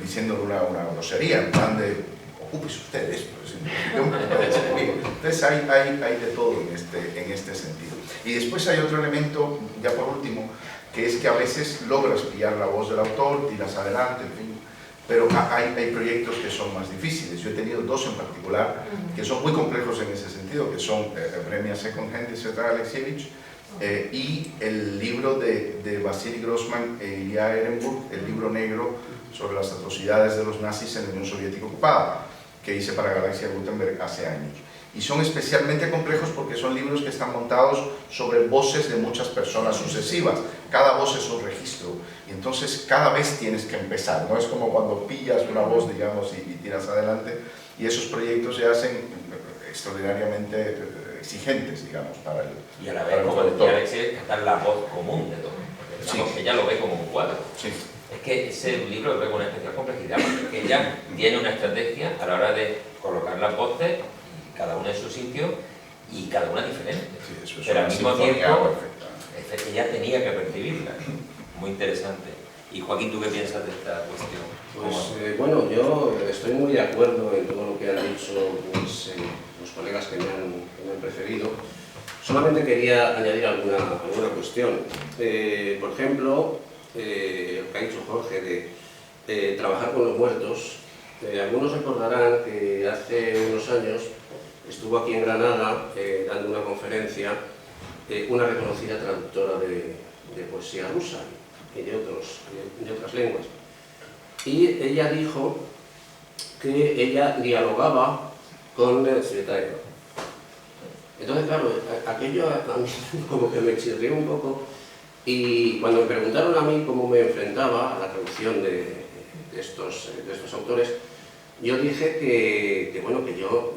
Speaker 1: diciéndole una grosería, en plan de, ocúpese usted de esto. Entonces hay de todo en este sentido. Y después hay otro elemento, ya por último, que es que a veces logras pillar la voz del autor, tiras adelante, en fin, pero hay proyectos que son más difíciles. Yo he tenido dos en particular que son muy complejos en ese sentido, que son Premia Second Hand de Svetlana Alexievich y el libro de Vasily Grossman e Ilya Ehrenburg, el libro negro sobre las atrocidades de los nazis en la Unión Soviética ocupada, que hice para Galaxia Gutenberg hace años. Y son especialmente complejos porque son libros que están montados sobre voces de muchas personas sucesivas. Cada voz es un registro y entonces cada vez tienes que empezar. No es como cuando pillas una voz, digamos, y tiras adelante. Y esos proyectos se hacen extraordinariamente exigentes, digamos, para el
Speaker 2: Y a la vez, como decía Alexis, está la voz común de todo.
Speaker 1: Sí.
Speaker 2: Que ella lo ve como un cuadro.
Speaker 1: Sí.
Speaker 2: Es que ese libro lo ve con una especial complejidad, porque ella tiene una estrategia a la hora de colocar las voces, cada una en su sitio y cada una diferente.
Speaker 1: Sí, eso es
Speaker 2: pero al
Speaker 1: una
Speaker 2: mismo
Speaker 1: sinfonía
Speaker 2: tiempo,
Speaker 1: perfecta.
Speaker 2: ella tenía que percibirla. Muy interesante. Y Joaquín, ¿tú qué piensas de esta cuestión?
Speaker 4: Pues bueno, yo estoy muy de acuerdo en todo lo que han dicho los colegas que me han precedido. Solamente quería añadir alguna cuestión. Por ejemplo, lo que ha dicho Jorge de trabajar con los muertos. Algunos recordarán que hace unos años estuvo aquí en Granada dando una conferencia una reconocida traductora de poesía rusa y de otras lenguas. Y ella dijo que ella dialogaba con Tsvetaeva. Entonces, claro, aquello a mí como que me chirrió un poco, y cuando me preguntaron a mí cómo me enfrentaba a la traducción de estos autores, yo dije que bueno, que yo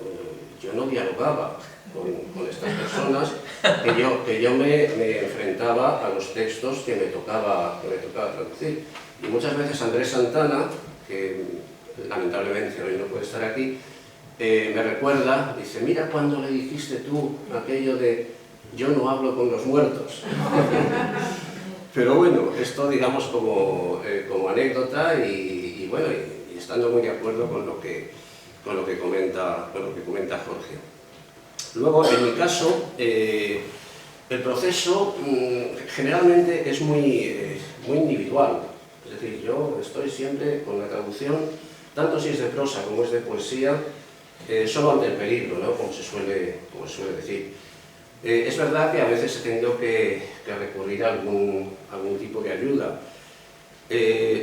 Speaker 4: no dialogaba con estas personas, que yo me enfrentaba a los textos que me tocaba traducir. Y muchas veces Andrés Santana, que lamentablemente hoy no puede estar aquí, me recuerda, dice, mira cuando le dijiste tú aquello de yo no hablo con los muertos. Pero bueno, esto digamos como anécdota y bueno, y estando muy de acuerdo con lo que comenta Jorge. Luego, en mi caso, el proceso generalmente es muy individual. Es decir, yo estoy siempre con la traducción, tanto si es de prosa como es de poesía, solo ante el peligro, ¿no? como se suele decir. Es verdad que a veces he tenido que recurrir a algún tipo de ayuda,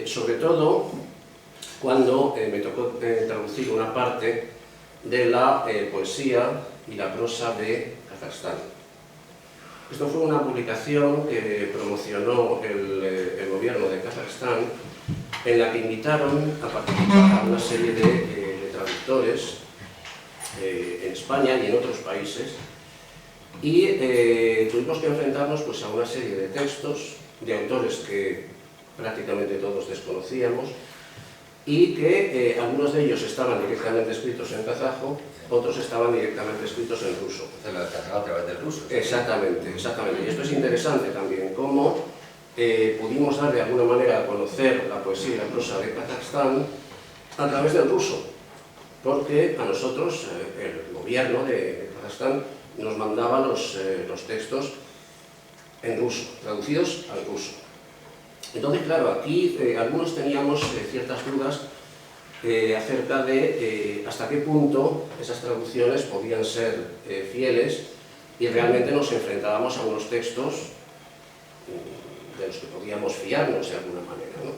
Speaker 4: sobre todo cuando me tocó traducir una parte de la poesía y la prosa de Kazajstán. Esto fue una publicación que promocionó el gobierno de Kazajstán, en la que invitaron a participar a una serie de traductores en España y en otros países, y tuvimos que enfrentarnos pues, a una serie de textos de autores que prácticamente todos desconocíamos y que algunos de ellos estaban directamente escritos en kazajo, otros estaban directamente escritos en ruso.
Speaker 2: Hacerlo de kazajo a través del ruso.
Speaker 4: Exactamente, exactamente. Y esto es interesante también, cómo pudimos dar de alguna manera a conocer la poesía y la prosa de Kazajstán a través del ruso, porque a nosotros, el gobierno de Kazajstán, nos mandaba los textos en ruso, traducidos al ruso. Entonces, claro, aquí algunos teníamos ciertas dudas acerca de hasta qué punto esas traducciones podían ser fieles, y realmente nos enfrentábamos a unos textos de los que podíamos fiarnos de alguna manera, ¿no?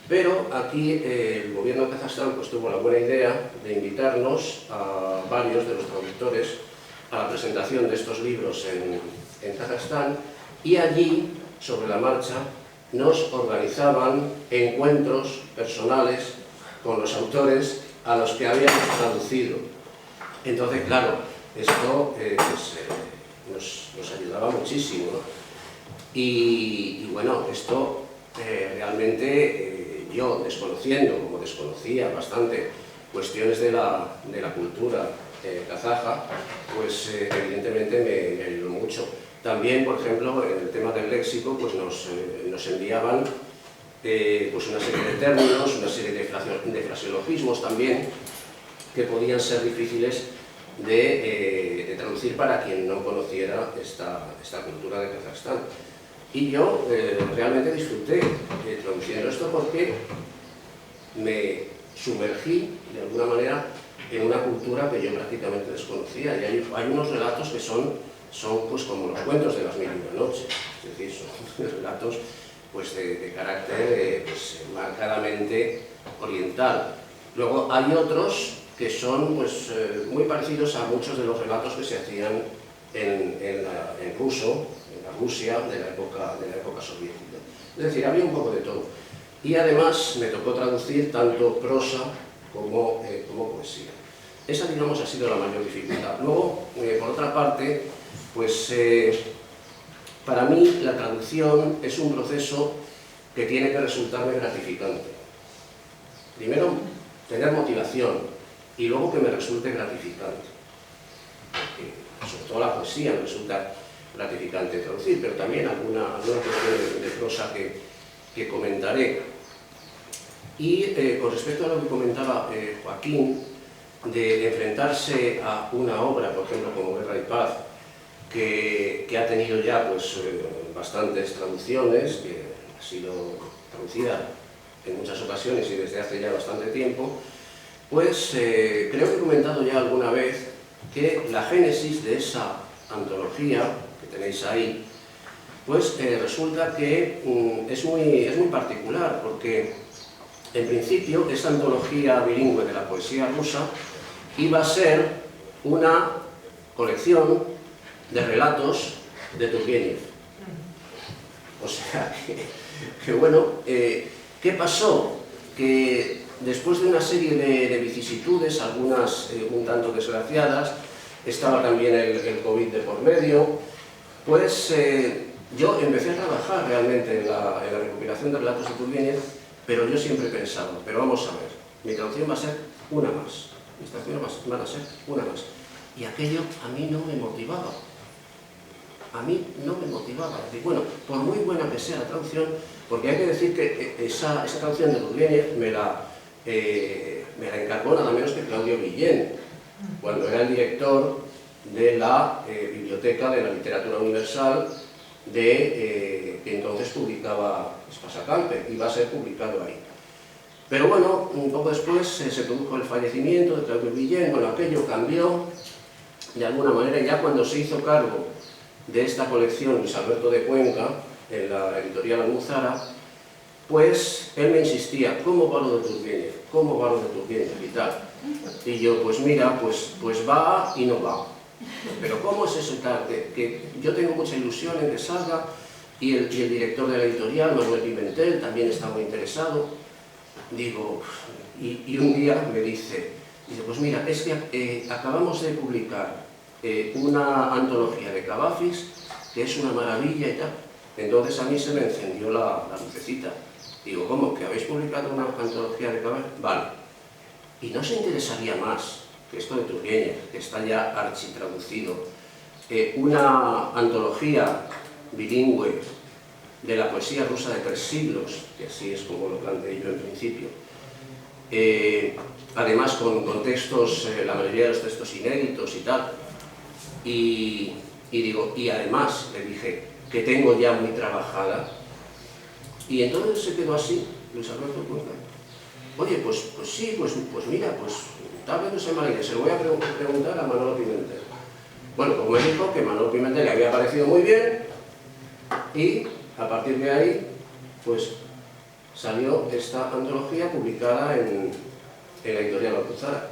Speaker 4: Pero aquí el gobierno de Kazajstán pues, tuvo la buena idea de invitarnos a varios de los traductores a la presentación de estos libros en Kazajstán, y allí, sobre la marcha, nos organizaban encuentros personales con los autores a los que habíamos traducido. Entonces, claro, esto nos ayudaba muchísimo, ¿no? Y bueno, esto realmente yo, desconociendo, como desconocía bastante cuestiones de la cultura kazaja, pues evidentemente me ayudó mucho. También, por ejemplo, en el tema del léxico, pues nos enviaban pues una serie de términos, una serie de fraseologismos también, que podían ser difíciles de traducir para quien no conociera esta cultura de Kazajstán. Y yo realmente disfruté traduciendo esto porque me sumergí, de alguna manera, en una cultura que yo prácticamente desconocía. Y hay unos relatos que son pues como los cuentos de las mil y una noches, es decir, son relatos pues de carácter pues, marcadamente oriental. Luego hay otros que son pues, muy parecidos a muchos de los relatos que se hacían en ruso, en la Rusia de la época soviética. Es decir, había un poco de todo. Y además me tocó traducir tanto prosa como poesía. Esa, digamos, ha sido la mayor dificultad. Luego, por otra parte, pues para mí la traducción es un proceso que tiene que resultarme gratificante. Primero, tener motivación y luego que me resulte gratificante. Sobre todo la poesía me resulta gratificante traducir, pero también alguna cuestión de prosa que comentaré. Y con respecto a lo que comentaba Joaquín, de enfrentarse a una obra, por ejemplo, como Guerra y Paz, que ha tenido ya pues, bastantes traducciones, que ha sido traducida en muchas ocasiones y desde hace ya bastante tiempo, pues creo que he comentado ya alguna vez que la génesis de esa antología que tenéis ahí, pues resulta que es muy particular, porque en principio esa antología bilingüe de la poesía rusa iba a ser una colección de relatos de Turgenev. O sea, que bueno, ¿qué pasó? Que después de una serie de vicisitudes, algunas un tanto desgraciadas, estaba también el COVID de por medio, pues yo empecé a trabajar realmente en la recopilación de relatos de Turgenev, pero yo siempre pensaba, pero vamos a ver, mi traducción va a ser una más, mis traducciones van a ser una más. Y aquello a mí no me motivaba. A mí no me motivaba. Y bueno, por muy buena que sea la traducción, porque hay que decir que esa traducción de Turgenev me la encargó nada menos que Claudio Guillén, cuando era el director de la Biblioteca de la Literatura Universal que entonces publicaba Espasa-Calpe, iba a ser publicado ahí. Pero bueno, un poco después se produjo el fallecimiento de Claudio Guillén, bueno, aquello cambió de alguna manera, y ya cuando se hizo cargo de esta colección Luis Alberto de Cuenca, en la editorial Almuzara, pues él me insistía, ¿cómo va lo de Turgenev? ¿Cómo va lo de Turgenev y tal? Y yo, pues mira, pues va y no va. Pero ¿cómo es eso y tal? Que yo tengo mucha ilusión en que salga, y el director de la editorial, Manuel Pimentel, también está muy interesado. Digo, y un día me dice, pues mira, es que acabamos de publicar una antología de Cavafis, que es una maravilla y tal. Entonces a mí se me encendió la lucecita. Digo, ¿cómo? ¿Que habéis publicado una antología de Cavafis? Vale. ¿Y no se interesaría más que esto de Turgenev, que está ya architraducido, una antología bilingüe de la poesía rusa de 3 siglos, que así es como lo planteé yo en principio, además con textos, la mayoría de los textos inéditos y tal, y digo, y además le dije que tengo ya muy trabajada, y entonces se quedó así, Luis Alberto Cuenca. Oye, pues sí, pues mira, pues tal vez no sea mala idea, se lo voy a preguntar a Manolo Pimentel. Bueno, como me dijo que Manolo Pimentel le había parecido muy bien, y a partir de ahí, pues salió esta antología publicada en la editorial Alcuzara.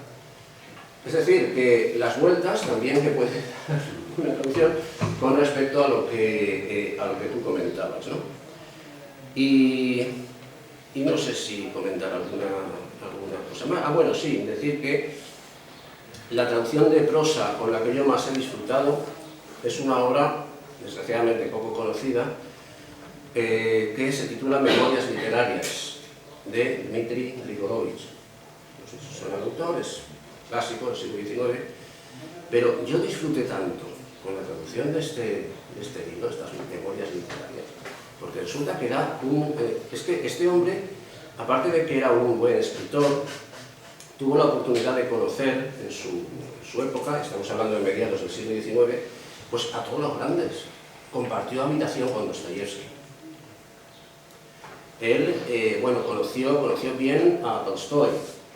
Speaker 4: Es decir, que las vueltas también que puede dar una traducción con respecto a lo que tú comentabas, ¿no? Y no sé si comentar alguna cosa más. Bueno, sí, decir que la traducción de prosa con la que yo más he disfrutado es una obra, desgraciadamente poco conocida, que se titula Memorias literarias, de Dmitri Grigorovich. No sé si son autores clásicos del siglo XIX, pero yo disfruté tanto con la traducción de este libro, estas memorias literarias, porque resulta que era es que este hombre, aparte de que era un buen escritor, tuvo la oportunidad de conocer en su época, estamos hablando de mediados del siglo XIX, pues a todos los grandes. Compartió habitación con Dostoyevsky. Él, conoció bien a Tolstoy.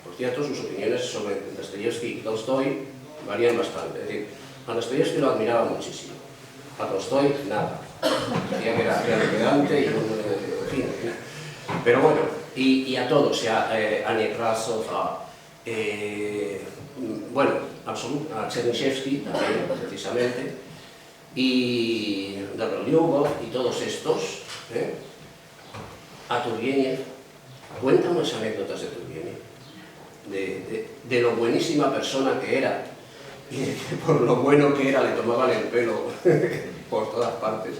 Speaker 4: Por cierto, sus opiniones sobre Dostoyevsky y Tolstoy varían bastante. Es decir, a Dostoyevsky lo admiraba muchísimo. A Tolstoy, nada. Decía que era pedante y en fin. Pero bueno, y a todos, a Nekrasov, a Chernyshevsky también, precisamente, y Darolyubov y todos estos, a Turgenev. Cuenta unas anécdotas de Turgenev, de lo buenísima persona que era, y de que por lo bueno que era le tomaban el pelo por todas partes.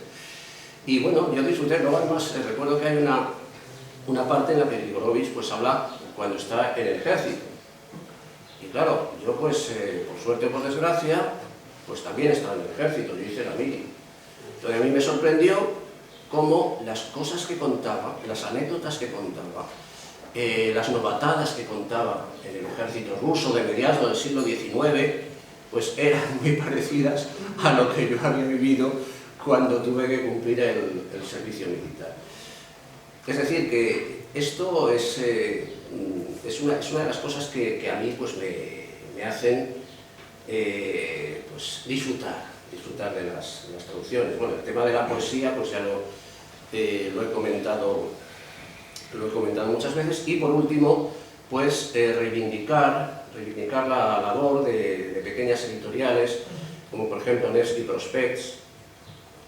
Speaker 4: Y bueno, yo disfruté, luego además recuerdo que hay una parte en la que Grigorovich pues habla cuando está en el ejército. Y claro, yo pues, por suerte o por desgracia, pues también estaba en el ejército, yo hice la mili. Entonces a mí me sorprendió cómo las cosas que contaba, las anécdotas que contaba, las novatadas que contaba en el ejército ruso de mediados del siglo XIX, pues eran muy parecidas a lo que yo había vivido cuando tuve que cumplir el servicio militar. Es decir, que esto es una de las cosas que a mí pues, me hacen pues, disfrutar de las traducciones. Bueno, el tema de la poesía pues ya lo he comentado muchas veces. Y por último, pues reivindicar la labor de pequeñas editoriales, como por ejemplo Nevsky Prospects,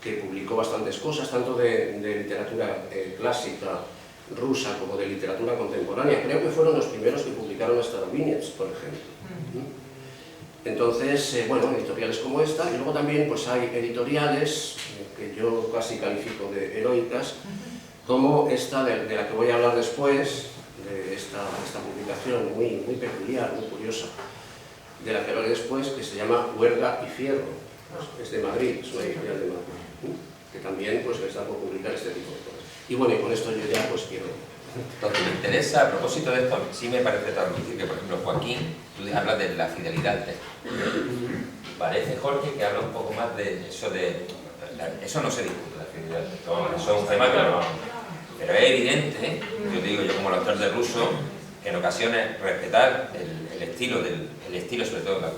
Speaker 4: que publicó bastantes cosas, tanto de literatura clásica rusa como de literatura contemporánea. Creo que fueron los primeros que publicaron a Starovinets, por ejemplo. Entonces, bueno, editoriales como esta, y luego también pues hay editoriales que yo casi califico de heroicas, como esta de la que voy a hablar después, de esta publicación muy peculiar, muy curiosa, de la que hablaré después, que se llama Huerga y Fierro. Es de Madrid, es una editorial de Madrid, que también pues les da por publicar este tipo de cosas. Y bueno, y con esto yo ya pues quiero...
Speaker 2: Lo que me interesa, a propósito de esto, sí me parece transmitir que, por ejemplo, Joaquín, tú hablas de la fidelidad al texto. Parece, Jorge, que habla un poco más de eso de... Eso no se discute, la fidelidad al texto. Eso es un tema que no... Pero es evidente, yo digo, yo como lector de ruso, que en ocasiones respetar el estilo, sobre todo la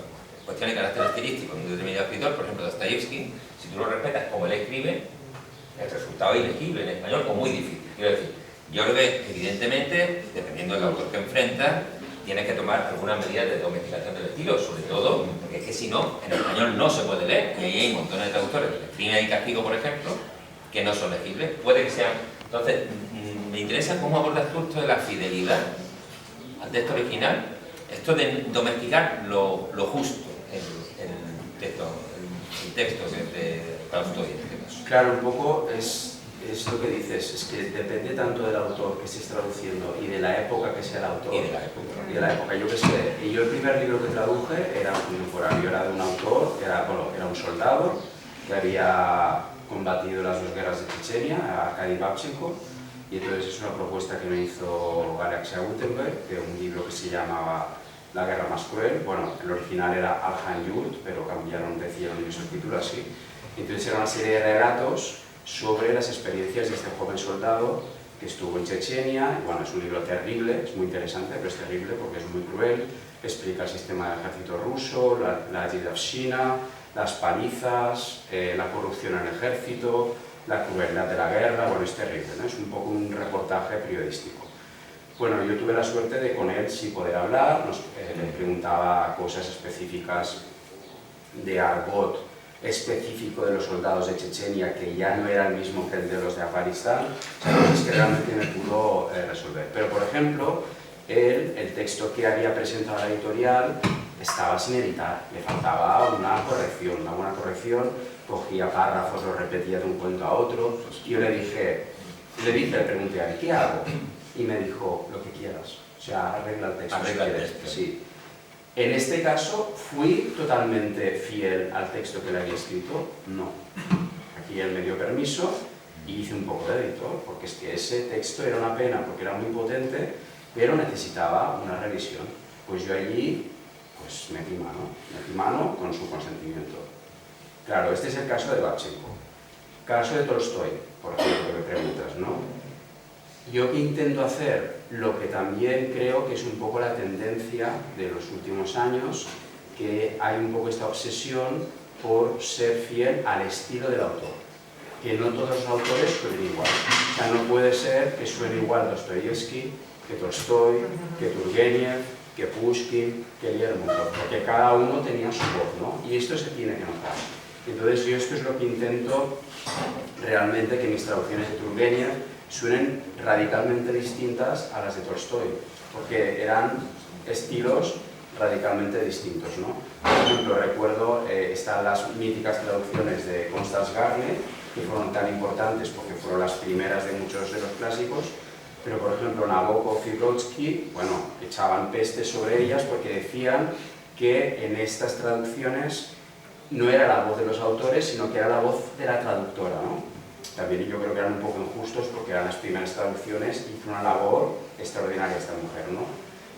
Speaker 2: cuestión de carácter estilístico de un determinado escritor, por ejemplo, Dostoyevsky, si tú lo respetas como él escribe, el resultado es ilegible en español o muy difícil. Quiero decir, yo creo que, evidentemente, dependiendo del autor que enfrentas, tienes que tomar algunas medidas de domesticación del estilo, sobre todo, porque es que si no, en español no se puede leer, y ahí hay montones de traductores, Crimen y Castigo, por ejemplo, que no son legibles. Puede que sean... Entonces, me interesa cómo abordas tú esto de la fidelidad al texto original, esto de domesticar lo justo en el texto de Tolstoy, en este caso.
Speaker 5: Claro, un poco es lo que dices, es que depende tanto del autor que estés traduciendo y de la época que sea el autor.
Speaker 2: Y de la época.
Speaker 5: Yo qué sé, y yo el primer libro que traduje era contemporáneo, era de un autor, era un soldado que había combatido las dos guerras de Chechenia, Arkady Babchenko, y entonces es una propuesta que me hizo Alexei Gutenberg, de un libro que se llamaba La guerra más cruel. Bueno, el original era Alhan Yurt, pero cambiaron, decían el título así. Entonces era una serie de relatos sobre las experiencias de este joven soldado que estuvo en Chechenia. Y bueno, es un libro terrible, es muy interesante, pero es terrible porque es muy cruel. Explica el sistema del ejército ruso, la Yedavshina, las palizas, la corrupción en el ejército, la crueldad de la guerra, bueno, es terrible, ¿no? Es un poco un reportaje periodístico. Bueno, yo tuve la suerte de con él sí poder hablar, le preguntaba cosas específicas de argot específico de los soldados de Chechenia, que ya no era el mismo que el de los de Afganistán, cosas que realmente me pudo resolver. Pero, por ejemplo, el texto que había presentado a la editorial estaba sin editar, le faltaba una buena corrección, cogía párrafos, los repetía de un cuento a otro, y yo le pregunté, ¿qué hago? Y me dijo, lo que quieras, o sea, arregla el texto.
Speaker 2: Arregla el texto.
Speaker 5: Sí. En este caso, ¿fui totalmente fiel al texto que le había escrito? No. Aquí él me dio permiso y hice un poco de editor, porque es que ese texto era una pena, porque era muy potente, pero necesitaba una revisión. Pues yo allí, pues metí mano con su consentimiento. Claro, este es el caso de Babchenko. Caso de Tolstoy, por ejemplo, que me preguntas, ¿no? Yo que intento hacer lo que también creo que es un poco la tendencia de los últimos años, que hay un poco esta obsesión por ser fiel al estilo del autor, que no todos los autores suenen igual. O sea, no puede ser que suene igual Dostoyevsky, que Tolstoy, que Turgenev, que Pushkin, que Lermontov, porque cada uno tenía su voz, ¿no? Y esto se tiene que notar. Entonces yo esto es lo que intento realmente, que mis traducciones de Turgenev suenen radicalmente distintas a las de Tolstoy, porque eran estilos radicalmente distintos, ¿no? Por ejemplo, recuerdo, están las míticas traducciones de Constance Garnett, que fueron tan importantes porque fueron las primeras de muchos de los clásicos, pero por ejemplo Nabokov y Brodsky, bueno, echaban peste sobre ellas porque decían que en estas traducciones no era la voz de los autores, sino que era la voz de la traductora, ¿no? También yo creo que eran un poco injustos porque eran las primeras traducciones y hizo una labor extraordinaria esta mujer, ¿no?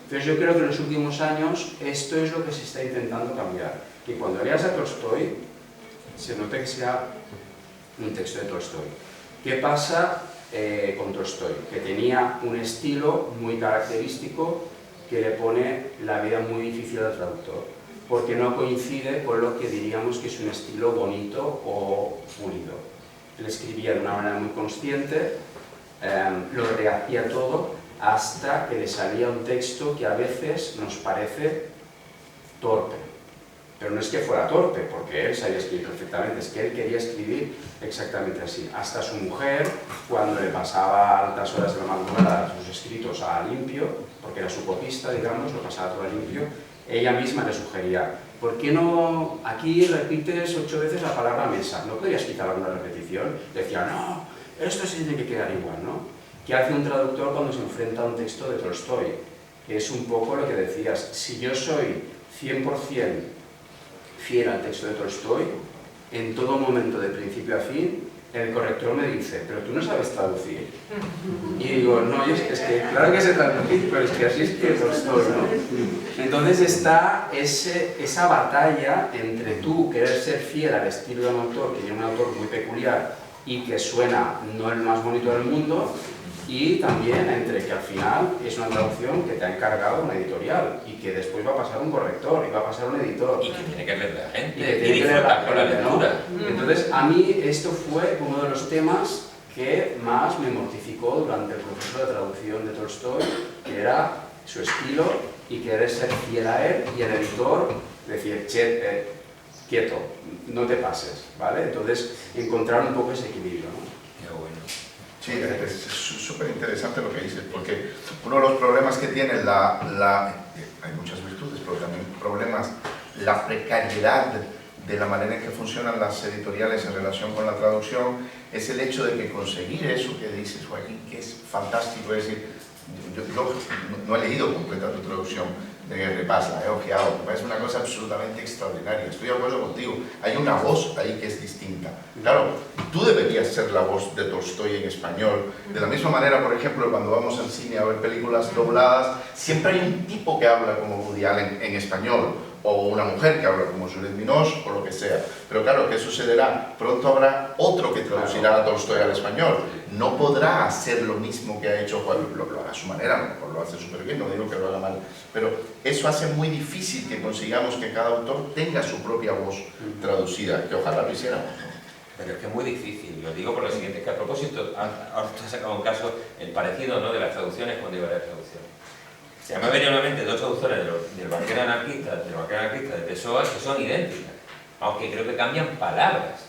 Speaker 5: Entonces yo creo que en los últimos años esto es lo que se está intentando cambiar. Y cuando leas a Tolstoy, se nota que sea un texto de Tolstoy. ¿Qué pasa con Tolstoy? Que tenía un estilo muy característico que le pone la vida muy difícil al traductor, porque no coincide con lo que diríamos que es un estilo bonito o pulido. Él escribía de una manera muy consciente, lo rehacía todo hasta que le salía un texto que a veces nos parece torpe. Pero no es que fuera torpe, porque él sabía escribir perfectamente, es que él quería escribir exactamente así. Hasta su mujer, cuando le pasaba altas horas de la madrugada sus escritos a limpio, porque era su copista, digamos, lo pasaba todo a limpio, ella misma le sugería, ¿por qué no aquí repites 8 veces la palabra mesa? ¿No podrías quitar alguna repetición? Decía, no, esto se tiene que quedar igual, ¿no? ¿Qué hace un traductor cuando se enfrenta a un texto de Tolstoy? Que es un poco lo que decías, si yo soy 100% fiel al texto de Tolstoy, en todo momento, de principio a fin, el corrector me dice, pero tú no sabes traducir. Y digo, no, es que claro que sé traducir, pero es que así es que Tolstoy, ¿no? Entonces está esa batalla entre tú querer ser fiel al estilo de un autor, que es un autor muy peculiar y que suena no el más bonito del mundo, y también entre que al final es una traducción que te ha encargado una editorial y que después va a pasar un corrector y va a pasar un editor.
Speaker 2: Y que tiene que leer la gente,
Speaker 5: y que tiene que leer
Speaker 2: con la lectura.
Speaker 5: ¿no? Entonces, a mí esto fue uno de los temas que más me mortificó durante el proceso de traducción de Tolstoy, que era su estilo y querer ser fiel a él, y el editor decir, che, quieto, no te pases, ¿vale? Entonces, encontrar un poco ese equilibrio, ¿no?
Speaker 2: Qué bueno.
Speaker 1: Sí, es súper interesante lo que dices, porque uno de los problemas que tiene hay muchas virtudes, pero también problemas, la precariedad de la manera en que funcionan las editoriales en relación con la traducción, es el hecho de que conseguir eso que dices, Joaquín, que es fantástico, es decir, yo no he leído completa tu traducción de Guerre Paz, la he ojeado, me parece una cosa absolutamente extraordinaria, estoy de acuerdo contigo, hay una voz ahí que es distinta. Claro, tú deberías ser la voz de Tolstoy en español, de la misma manera, por ejemplo, cuando vamos al cine a ver películas dobladas, siempre hay un tipo que habla como Woody Allen en español, o una mujer que habla como Juliette Binoche, o lo que sea. Pero claro, ¿qué sucederá? Pronto habrá otro que traducirá a Tolstoy al español. No podrá hacer lo mismo que ha hecho, lo hará a su manera, a lo mejor lo hace súper bien, no digo que lo haga mal, pero eso hace muy difícil que consigamos que cada autor tenga su propia voz traducida, que ojalá lo hiciéramos, ¿no?
Speaker 2: Pero es que es muy difícil, lo digo por lo siguiente, que a propósito, ahora tú has sacado un caso, el parecido, ¿no?, de las traducciones cuando iba a las traducciones. Se me ha venido nuevamente dos traductores del banquero anarquista, de Pessoa, que son idénticas, aunque creo que cambian palabras.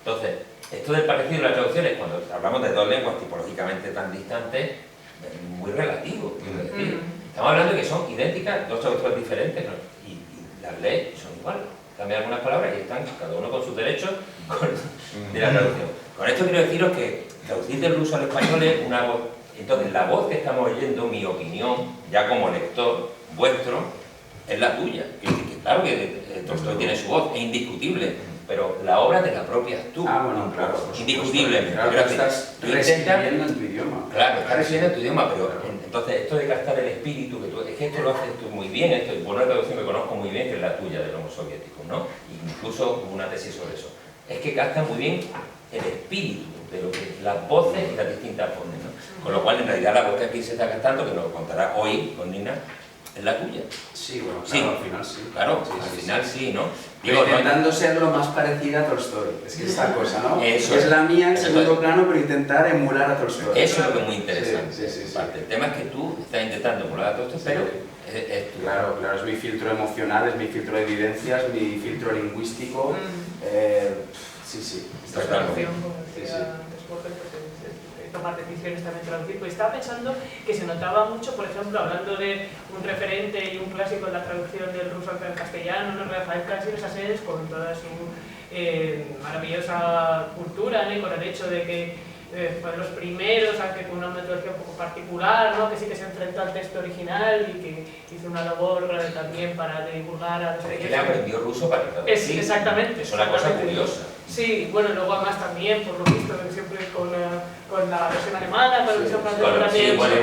Speaker 2: Entonces, esto del parecido de las traducciones, cuando hablamos de dos lenguas tipológicamente tan distantes, es muy relativo, quiero decir. Estamos hablando de que son idénticas, dos traductores diferentes, ¿no? y las leyes son iguales. Cambian algunas palabras y están cada uno con sus derechos de la traducción. Con esto quiero deciros que traducir del ruso al español es una voz. Entonces, la voz que estamos oyendo, mi opinión, ya como lector vuestro, es la tuya. Claro que Tolstói tiene su voz, es indiscutible, pero la obra te la apropias tú.
Speaker 5: Bueno, claro.
Speaker 2: Indiscutiblemente.
Speaker 5: Claro, estás reescribiendo en tu idioma.
Speaker 2: Claro, estás reescribiendo en tu idioma, pero entonces esto de captar el espíritu, es que esto lo haces tú muy bien, esto por una traducción que conozco muy bien, que es la tuya del Homo Soviético, ¿no? Incluso una tesis sobre eso. Es que capta muy bien el espíritu de lo que las voces y las distintas voces, ¿no? Con lo cual, en realidad, la voz que aquí se está gastando, que nos contará hoy con Nina, es la tuya.
Speaker 5: Sí, bueno, claro,
Speaker 2: Sí.
Speaker 5: al final sí.
Speaker 2: Claro,
Speaker 5: Sí,
Speaker 2: al
Speaker 5: sí,
Speaker 2: final
Speaker 5: sí.
Speaker 2: sí, ¿no?
Speaker 5: Pero
Speaker 2: Digo,
Speaker 5: intentando ser lo más parecida a Tolstói. Es que esta cosa, ¿no?
Speaker 2: Eso
Speaker 5: es la mía en
Speaker 2: eso
Speaker 5: segundo
Speaker 2: es.
Speaker 5: plano, pero intentar emular a Tolstói.
Speaker 2: Eso es lo que es muy interesante.
Speaker 5: Sí.
Speaker 2: El tema es que tú estás intentando emular a todo esto, pero es tu...
Speaker 5: Claro, es mi filtro emocional, es mi filtro de evidencias, mi filtro lingüístico. Sí.
Speaker 3: Esta traducción, como
Speaker 5: Sí,
Speaker 3: decía
Speaker 5: sí.
Speaker 3: antes Jorge, tomar decisiones también traducir. Pues estaba pensando que se notaba mucho, por ejemplo, hablando de un referente y un clásico en la traducción del ruso al castellano, ¿no?, Rafael Cansino Sassens, con toda su maravillosa cultura, ¿no?, y con el hecho de que fue de los primeros, aunque con una metodología un poco particular, ¿no?, que sí que se enfrentó al texto original y que hizo una labor también para divulgar a los
Speaker 2: Es que le aprendió ruso para traducir.
Speaker 3: Exactamente.
Speaker 2: Es una cosa curiosa.
Speaker 3: Sí, bueno, luego además también, por lo visto, siempre con la versión alemana, con la versión francesa
Speaker 2: Bueno,
Speaker 3: también,
Speaker 2: sí, bueno,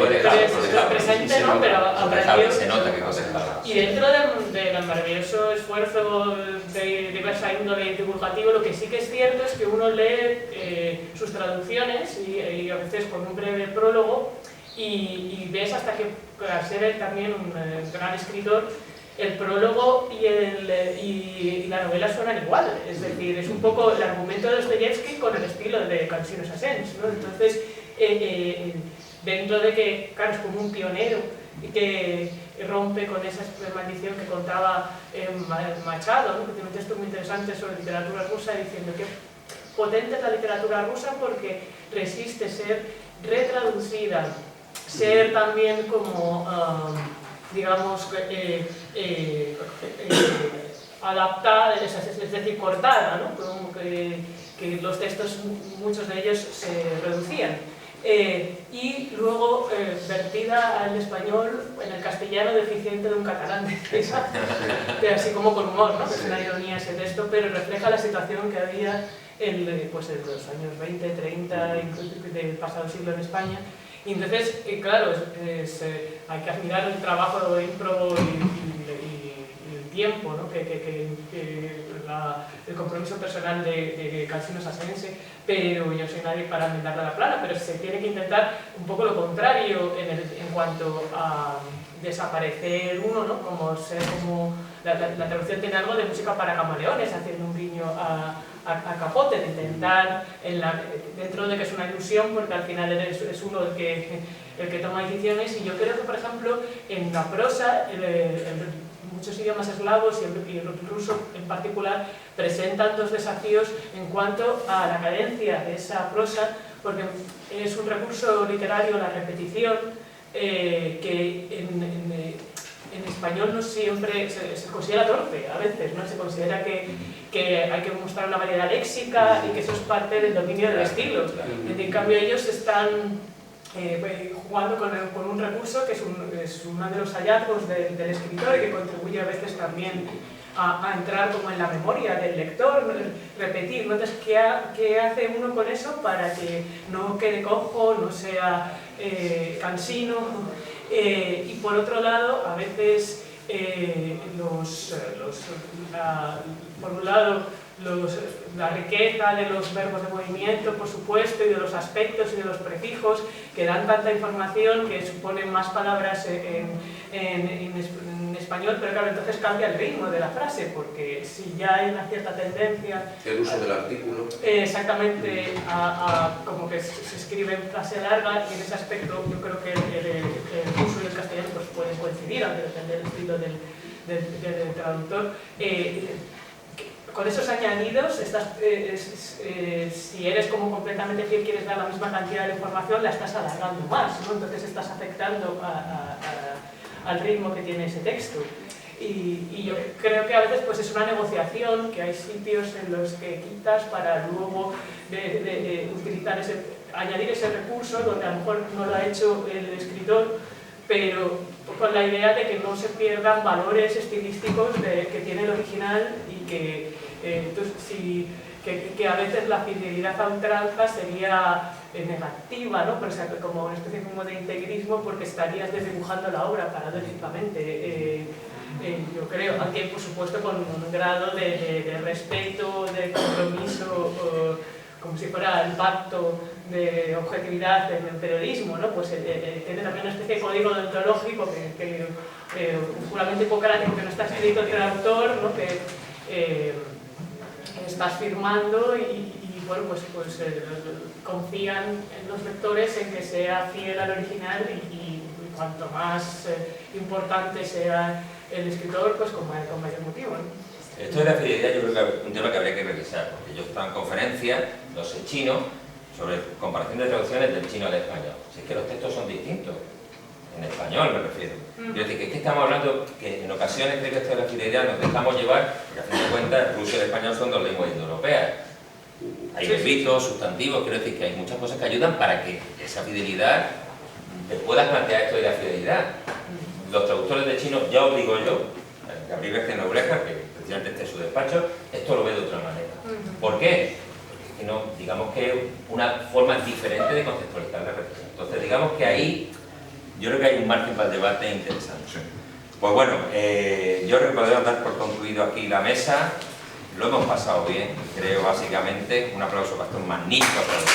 Speaker 3: presente, ¿no? Pero aprendió.
Speaker 2: Se nota que cosas estaban.
Speaker 3: Y dentro del maravilloso esfuerzo de diversa índole divulgativo, lo que sí que es cierto es que uno lee sus traducciones y a veces con un breve prólogo y ves hasta que, al ser él también un gran escritor, el prólogo y la novela suenan igual, es decir, es un poco el argumento de Dostoyevsky con el estilo de Cansino Sassens, ¿no? Entonces, dentro de que, claro, es como un pionero que rompe con esa maldición que contaba Machado, ¿no?, que tiene un texto muy interesante sobre literatura rusa, diciendo que potente es la literatura rusa porque resiste ser retraducida, ser también como... digamos, adaptada, es decir, cortada, ¿no?, como que los textos, muchos de ellos se reducían. Y luego vertida al español en el castellano deficiente de un catalán, así como con humor, ¿no?, que es una ironía ese texto, pero refleja la situación que había en los años 20, 30, del pasado siglo en España. Y entonces, claro, hay que admirar el trabajo ímprobo y el tiempo, ¿no?, el compromiso personal de Cansino Sassens, pero yo soy nadie para enmendarle la plana, pero se tiene que intentar un poco lo contrario en cuanto a desaparecer uno, ¿no?, como la traducción tiene algo de música para camaleones, haciendo un guiño a Capote, de intentar, dentro de que es una ilusión, porque al final es uno el que toma decisiones, y yo creo que, por ejemplo, en la prosa, muchos idiomas eslavos y el ruso en particular presentan dos desafíos en cuanto a la cadencia de esa prosa, porque es un recurso literario, la repetición, que en español no siempre se considera torpe, a veces, ¿no? Se considera que hay que mostrar una variedad léxica y que eso es parte del dominio del estilo. En cambio, ellos están jugando con un recurso que es uno de los hallazgos del escritor y que contribuye a veces también a entrar como en la memoria del lector, repetir, ¿no? Entonces, ¿qué hace uno con eso para que no quede cojo, no sea cansino? Y por otro lado, a veces por un lado, la riqueza de los verbos de movimiento, por supuesto, y de los aspectos y de los prefijos, que dan tanta información que suponen más palabras en español, pero claro, entonces cambia el ritmo de la frase, porque si ya hay una cierta tendencia...
Speaker 4: El uso del artículo.
Speaker 3: Exactamente, como que se escribe en frase larga, y en ese aspecto yo creo que el uso y el castellano pues, pueden coincidir, aunque depende del estilo del traductor. Con esos añadidos, si eres como completamente fiel, quieres dar la misma cantidad de información, la estás alargando más, ¿no? Entonces estás afectando al ritmo que tiene ese texto. Y yo creo que a veces pues, es una negociación, que hay sitios en los que quitas para luego utilizar añadir ese recurso, donde a lo mejor no lo ha hecho el escritor, pero con la idea de que no se pierdan valores estilísticos que tiene el original y que, que a veces la fidelidad a ultranza sería negativa, ¿no? Pero, o sea, como una especie como de integrismo, porque estarías desdibujando la obra paradójicamente. Yo creo, aunque por supuesto con un grado de respeto, de compromiso, como si fuera el pacto de objetividad en el periodismo, ¿no? Pues tiene también una especie de código deontológico un juramento hipocrático que no está escrito entre el autor, ¿no? Que estás firmando y bueno, pues confían en los lectores en que sea fiel al original y cuanto más importante sea el escritor, pues con mayor motivo, ¿no?
Speaker 2: Esto de la fidelidad yo creo que es un tema que habría que revisar, porque yo estaba en conferencias, no sé chino, sobre comparación de traducciones del chino al español. Si es que los textos son distintos, en español me refiero. Yo decir, que es que estamos hablando que en ocasiones creo que esto de la fidelidad nos dejamos llevar, porque a fin de cuentas el ruso y el español son dos lenguas indoeuropeas. Hay verbitos, sustantivos, quiero decir que hay muchas cosas que ayudan para que esa fidelidad, te puedas plantear esto de la fidelidad. Los traductores de chino, ya os digo yo, Gabriel García Nobleja, que precisamente esté en su despacho, esto lo ve de otra manera. ¿Por qué? Porque no, digamos que es una forma diferente de contextualizar la reflexión. Entonces, digamos que ahí yo creo que hay un margen para el debate interesante.
Speaker 1: Sí.
Speaker 2: Pues bueno, yo creo que podemos dar por concluido aquí la mesa. Lo hemos pasado bien, creo, básicamente. Un aplauso bastante magnífico para los